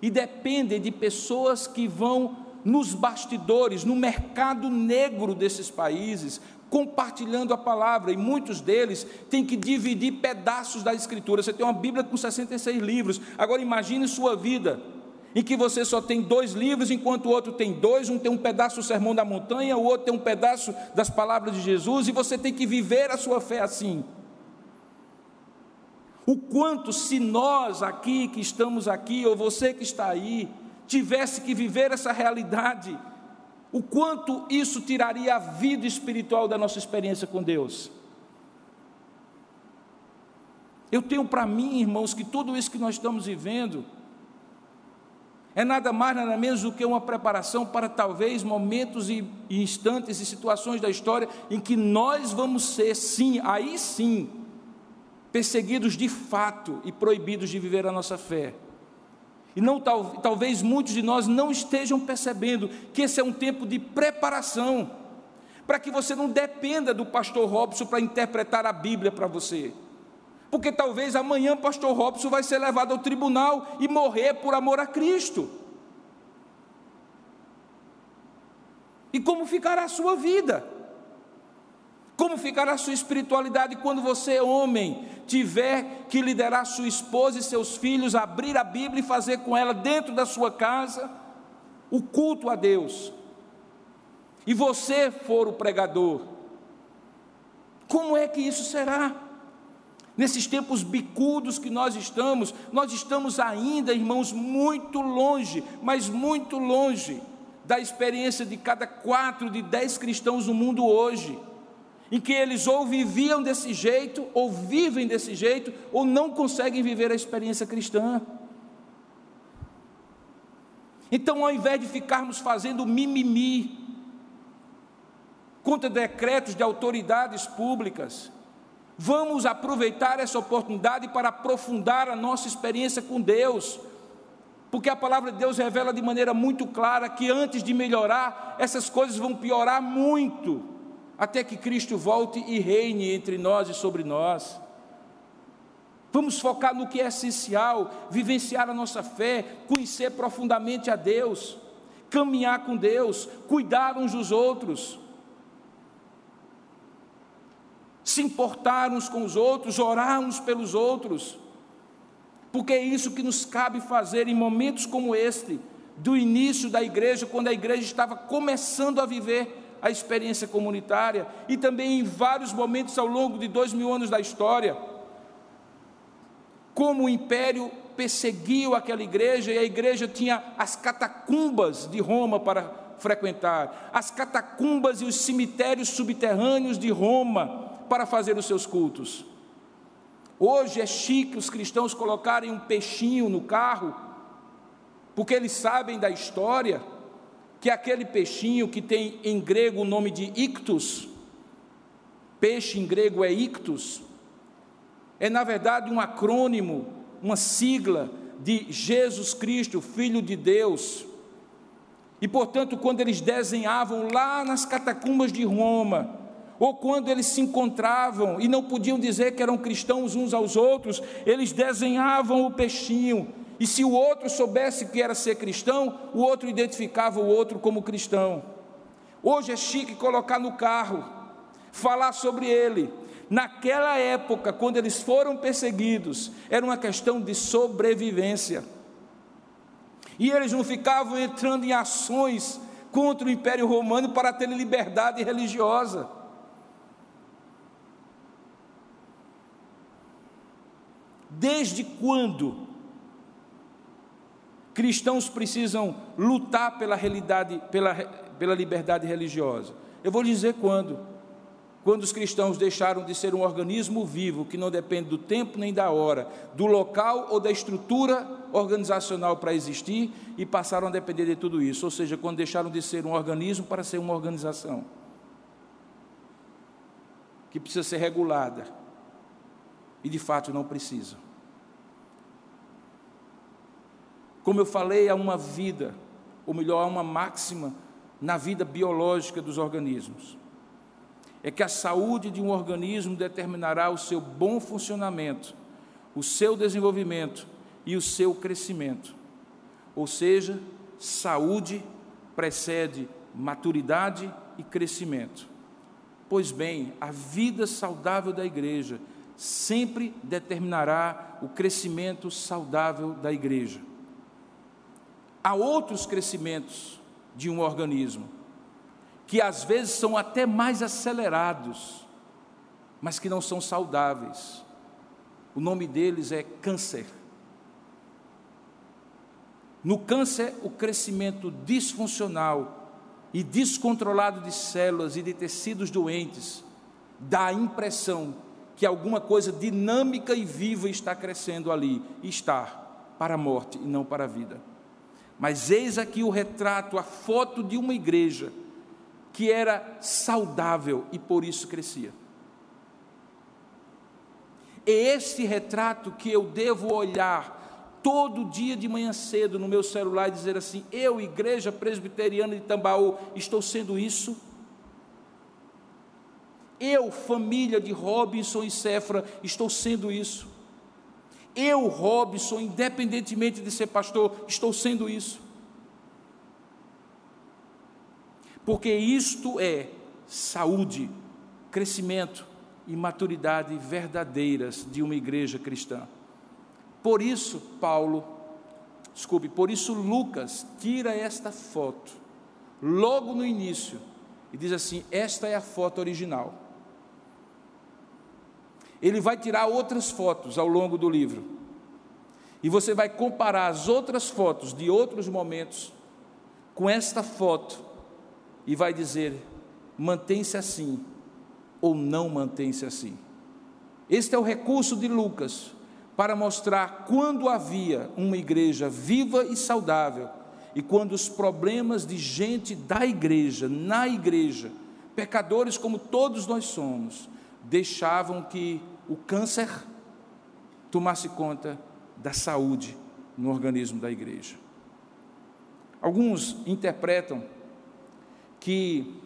e dependem de pessoas que vão nos bastidores, no mercado negro desses países, compartilhando a palavra, e muitos deles têm que dividir pedaços da Escritura. Você tem uma Bíblia com 66 livros, agora imagine sua vida, em que você só tem 2 livros, enquanto o outro tem 2, um tem um pedaço do Sermão da Montanha, o outro tem um pedaço das palavras de Jesus, e você tem que viver a sua fé assim. O quanto, se nós aqui, que estamos aqui, ou você que está aí, tivesse que viver essa realidade, o quanto isso tiraria a vida espiritual da nossa experiência com Deus. Eu tenho para mim, irmãos, que tudo isso que nós estamos vivendo é nada mais, nada menos do que uma preparação para talvez momentos e instantes e situações da história em que nós vamos ser, sim, aí sim, perseguidos de fato e proibidos de viver a nossa fé. E não, talvez muitos de nós não estejam percebendo que esse é um tempo de preparação, para que você não dependa do pastor Robson para interpretar a Bíblia para você, porque talvez amanhã o pastor Robson vai ser levado ao tribunal e morrer por amor a Cristo. E como ficará a sua vida? Como ficará a sua espiritualidade quando você, homem, tiver que liderar sua esposa e seus filhos, abrir a Bíblia e fazer com ela dentro da sua casa o culto a Deus, e você for o pregador? Como é que isso será? Nesses tempos bicudos que nós estamos ainda, irmãos, muito longe, mas muito longe da experiência de cada 4 de 10 cristãos no mundo hoje, em que eles ou viviam desse jeito, ou vivem desse jeito, ou não conseguem viver a experiência cristã. Então, ao invés de ficarmos fazendo mimimi contra decretos de autoridades públicas, vamos aproveitar essa oportunidade para aprofundar a nossa experiência com Deus, porque a palavra de Deus revela de maneira muito clara que antes de melhorar, essas coisas vão piorar muito, até que Cristo volte e reine entre nós e sobre nós. Vamos focar no que é essencial, vivenciar a nossa fé, conhecer profundamente a Deus, caminhar com Deus, cuidar uns dos outros, se importar uns com os outros, orar uns pelos outros, porque é isso que nos cabe fazer em momentos como este, do início da igreja, quando a igreja estava começando a viver a experiência comunitária, e também em vários momentos ao longo de 2000 anos da história, como o império perseguiu aquela igreja, e a igreja tinha as catacumbas de Roma para frequentar, as catacumbas e os cemitérios subterrâneos de Roma para fazer os seus cultos. Hoje é chique os cristãos colocarem um peixinho no carro, porque eles sabem da história, que aquele peixinho que tem em grego o nome de ictus, peixe em grego é ictus, é na verdade um acrônimo, uma sigla de Jesus Cristo, Filho de Deus. E portanto, quando eles desenhavam lá nas catacumbas de Roma, ou quando eles se encontravam e não podiam dizer que eram cristãos uns aos outros, eles desenhavam o peixinho, e se o outro soubesse que era ser cristão, o outro identificava o outro como cristão. Hoje é chique colocar no carro, falar sobre ele. Naquela época, quando eles foram perseguidos, era uma questão de sobrevivência, e eles não ficavam entrando em ações contra o Império Romano para ter liberdade religiosa. Desde quando cristãos precisam lutar pela realidade, pela liberdade religiosa? Eu vou dizer quando os cristãos deixaram de ser um organismo vivo, que não depende do tempo nem da hora, do local ou da estrutura organizacional para existir, e passaram a depender de tudo isso, ou seja, quando deixaram de ser um organismo para ser uma organização, que precisa ser regulada, e de fato não precisa. Como eu falei, há uma vida, ou melhor, há uma máxima na vida biológica dos organismos. é que a saúde de um organismo determinará o seu bom funcionamento, o seu desenvolvimento e o seu crescimento. Ou seja, saúde precede maturidade e crescimento. Pois bem, a vida saudável da igreja sempre determinará o crescimento saudável da igreja. Há outros crescimentos de um organismo, que às vezes são até mais acelerados, mas que não são saudáveis. O nome deles é câncer. No câncer, o crescimento disfuncional e descontrolado de células e de tecidos doentes dá a impressão que alguma coisa dinâmica e viva está crescendo ali, e está para a morte e não para a vida. Mas eis aqui o retrato, a foto de uma igreja que era saudável e por isso crescia. É esse retrato que eu devo olhar todo dia de manhã cedo no meu celular e dizer assim: eu, Igreja Presbiteriana de Tambaú, estou sendo isso? Eu, família de Robinson e Cefra, estou sendo isso? Eu, Robinson, independentemente de ser pastor, estou sendo isso? Porque isto é saúde, crescimento e maturidade verdadeiras de uma igreja cristã. Por isso Lucas tira esta foto logo no início e diz assim: esta é a foto original. Ele vai tirar outras fotos ao longo do livro, e você vai comparar as outras fotos de outros momentos com esta foto, e vai dizer: mantém-se assim, ou não mantém-se assim. Este é o recurso de Lucas, para mostrar quando havia uma igreja viva e saudável, e quando os problemas de gente da igreja, na igreja, pecadores como todos nós somos, deixavam que o câncer tomasse conta da saúde no organismo da igreja. Alguns interpretam que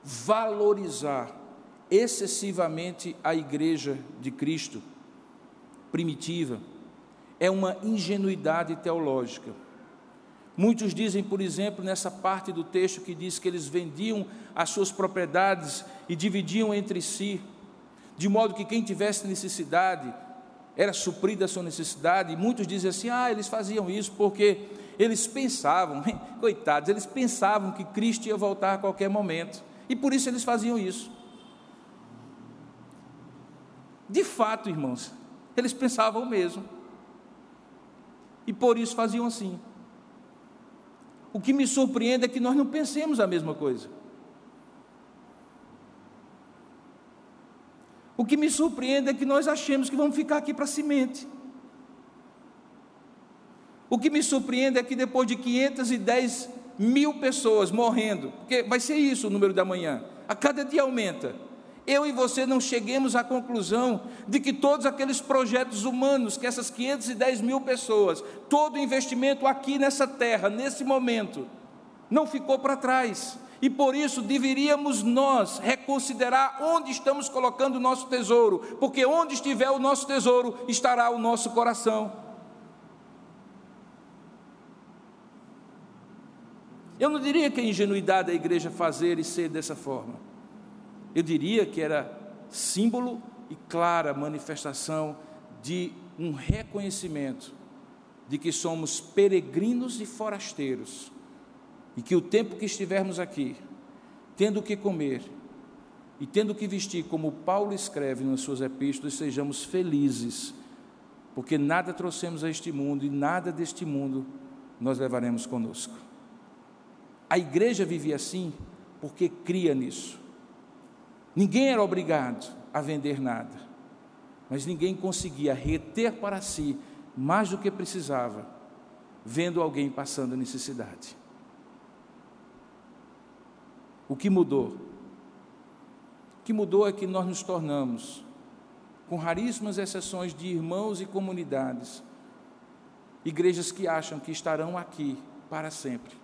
valorizar excessivamente a igreja de Cristo primitiva é uma ingenuidade teológica. Muitos dizem, por exemplo, nessa parte do texto que diz que eles vendiam as suas propriedades e dividiam entre si, de modo que quem tivesse necessidade era suprida a sua necessidade. E muitos dizem assim: eles faziam isso porque eles pensavam, coitados, eles pensavam que Cristo ia voltar a qualquer momento, e por isso eles faziam isso. De fato, irmãos, eles pensavam mesmo, e por isso faziam assim. O que me surpreende é que nós não pensemos a mesma coisa. O que me surpreende é que nós achemos que vamos ficar aqui para semente. O que me surpreende é que depois de 510 mil pessoas morrendo, porque vai ser isso o número da manhã, a cada dia aumenta, eu e você não cheguemos à conclusão de que todos aqueles projetos humanos, que essas 510 mil pessoas, todo o investimento aqui nessa terra, nesse momento, não ficou para trás. E por isso deveríamos nós reconsiderar onde estamos colocando o nosso tesouro, porque onde estiver o nosso tesouro, estará o nosso coração. Eu não diria que é ingenuidade da igreja fazer e ser dessa forma. Eu diria que era símbolo e clara manifestação de um reconhecimento de que somos peregrinos e forasteiros, e que o tempo que estivermos aqui, tendo o que comer e tendo o que vestir, como Paulo escreve nas suas epístolas, sejamos felizes, porque nada trouxemos a este mundo e nada deste mundo nós levaremos conosco. A igreja vivia assim porque cria nisso. Ninguém era obrigado a vender nada, mas ninguém conseguia reter para si mais do que precisava, vendo alguém passando necessidade. O que mudou? O que mudou é que nós nos tornamos, com raríssimas exceções de irmãos e comunidades, igrejas que acham que estarão aqui para sempre.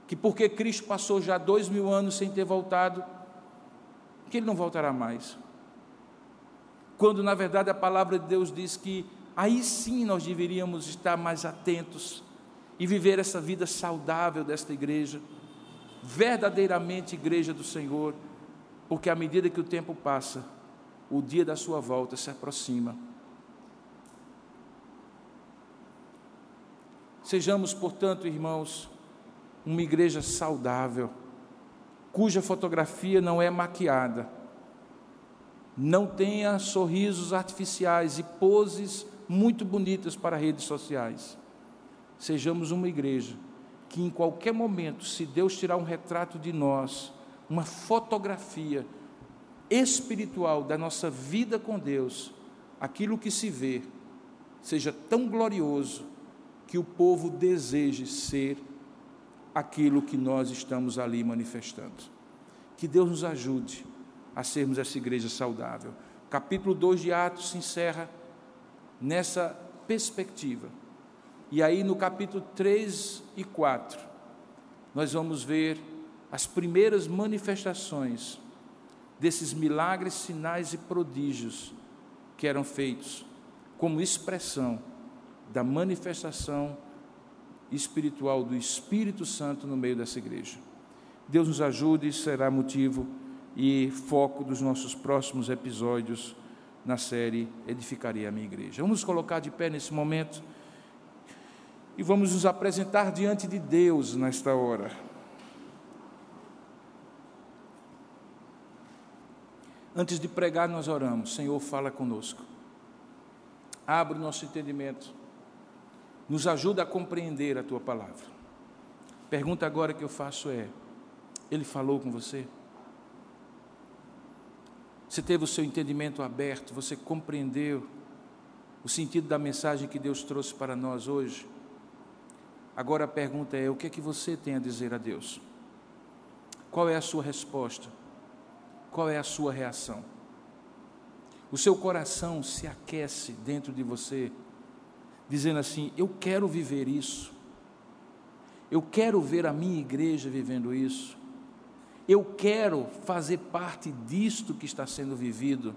que porque Cristo passou já 2000 anos sem ter voltado, que Ele não voltará mais. Quando na verdade a palavra de Deus diz que aí sim nós deveríamos estar mais atentos e viver essa vida saudável desta igreja, verdadeiramente igreja do Senhor, porque à medida que o tempo passa, o dia da sua volta se aproxima. Sejamos, portanto, irmãos, uma igreja saudável, cuja fotografia não é maquiada, não tenha sorrisos artificiais e poses muito bonitas para redes sociais. Sejamos uma igreja que em qualquer momento, se Deus tirar um retrato de nós, uma fotografia espiritual da nossa vida com Deus, aquilo que se vê seja tão glorioso que o povo deseje ser aquilo que nós estamos ali manifestando. Que Deus nos ajude a sermos essa igreja saudável. O capítulo 2 de Atos se encerra nessa perspectiva. E aí no capítulo 3 e 4, nós vamos ver as primeiras manifestações desses milagres, sinais e prodígios que eram feitos como expressão da manifestação espiritual do Espírito Santo no meio dessa igreja. Deus nos ajude, será motivo e foco dos nossos próximos episódios na série Edificarei a Minha Igreja. Vamos nos colocar de pé nesse momento e vamos nos apresentar diante de Deus nesta hora. Antes de pregar, nós oramos. Senhor, fala conosco. Abre o nosso entendimento. Nos ajuda a compreender a Tua palavra. Pergunta agora que eu faço é: Ele falou com você? Você teve o seu entendimento aberto? Você compreendeu o sentido da mensagem que Deus trouxe para nós hoje? Agora a pergunta é: o que é que você tem a dizer a Deus? Qual é a sua resposta? Qual é a sua reação? O seu coração se aquece dentro de você, dizendo assim: eu quero viver isso, eu quero ver a minha igreja vivendo isso, eu quero fazer parte disto que está sendo vivido.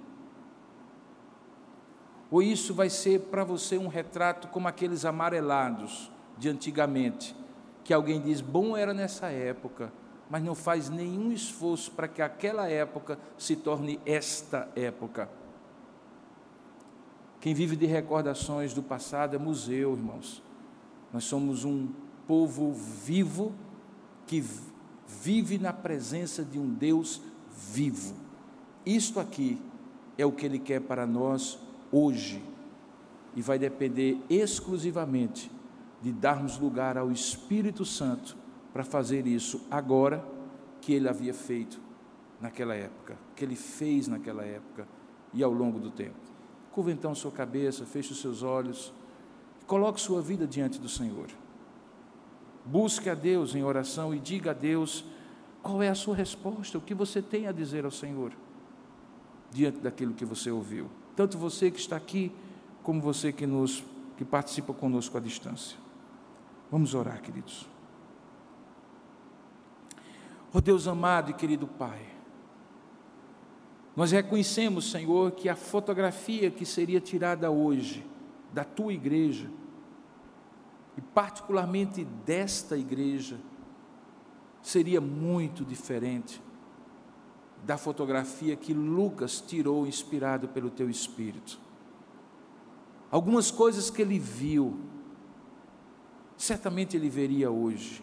Ou isso vai ser para você um retrato como aqueles amarelados de antigamente, que alguém diz: bom era nessa época, mas não faz nenhum esforço para que aquela época se torne esta época. Quem vive de recordações do passado é museu, irmãos. Nós somos um povo vivo que vive na presença de um Deus vivo. Isto aqui é o que Ele quer para nós hoje, e vai depender exclusivamente de darmos lugar ao Espírito Santo para fazer isso agora, que Ele havia feito naquela época, que Ele fez naquela época e ao longo do tempo. Curva então sua cabeça, feche os seus olhos, coloque sua vida diante do Senhor. Busque a Deus em oração e diga a Deus qual é a sua resposta, o que você tem a dizer ao Senhor diante daquilo que você ouviu. Tanto você que está aqui, como você que participa conosco à distância. Vamos orar, queridos. Oh Deus amado e querido Pai, nós reconhecemos, Senhor, que a fotografia que seria tirada hoje da Tua igreja, e particularmente desta igreja, seria muito diferente da fotografia que Lucas tirou, inspirado pelo Teu Espírito. Algumas coisas que ele viu, certamente ele veria hoje,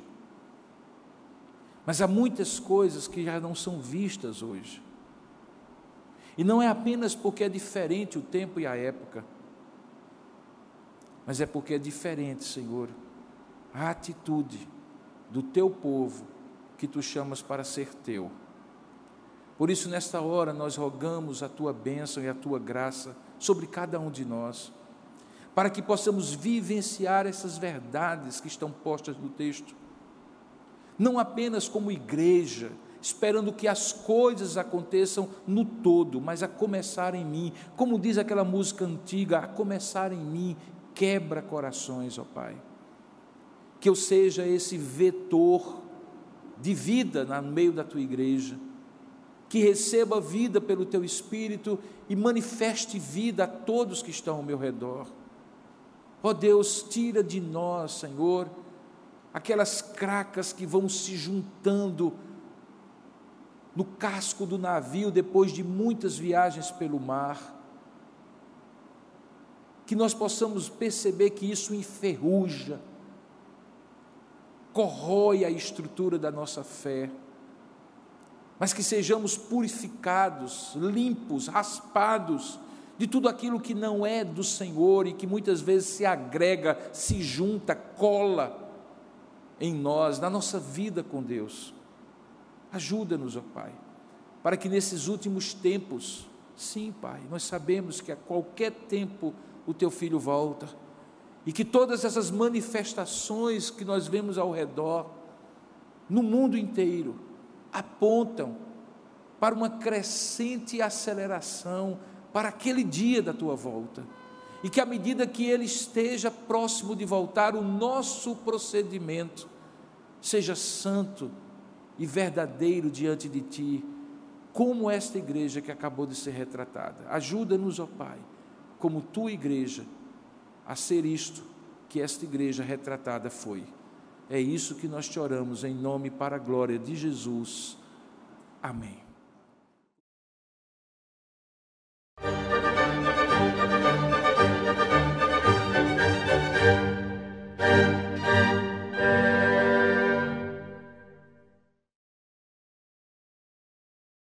mas há muitas coisas que já não são vistas hoje, e não é apenas porque é diferente o tempo e a época, mas é porque é diferente, Senhor, a atitude do Teu povo, que Tu chamas para ser Teu. Por isso, nesta hora, nós rogamos a Tua bênção e a Tua graça sobre cada um de nós, para que possamos vivenciar essas verdades que estão postas no texto, não apenas como igreja, esperando que as coisas aconteçam no todo, mas a começar em mim, como diz aquela música antiga, a começar em mim, quebra corações, ó Pai, que eu seja esse vetor de vida no meio da tua igreja, que receba vida pelo teu Espírito e manifeste vida a todos que estão ao meu redor. Ó Deus, tira de nós, Senhor, aquelas cracas que vão se juntando no casco do navio depois de muitas viagens pelo mar, que nós possamos perceber que isso enferruja, corrói a estrutura da nossa fé, mas que sejamos purificados, limpos, raspados de tudo aquilo que não é do Senhor e que muitas vezes se agrega, se junta, cola em nós, na nossa vida com Deus. Ajuda-nos, ó Pai, para que nesses últimos tempos, sim, Pai, nós sabemos que a qualquer tempo o Teu Filho volta, e que todas essas manifestações que nós vemos ao redor, no mundo inteiro, apontam para uma crescente aceleração para aquele dia da Tua volta, e que à medida que Ele esteja próximo de voltar, o nosso procedimento seja santo e verdadeiro diante de Ti, como esta igreja que acabou de ser retratada. Ajuda-nos, ó Pai, como Tua igreja, a ser isto que esta igreja retratada foi. É isso que nós te oramos em nome e para a glória de Jesus. Amém.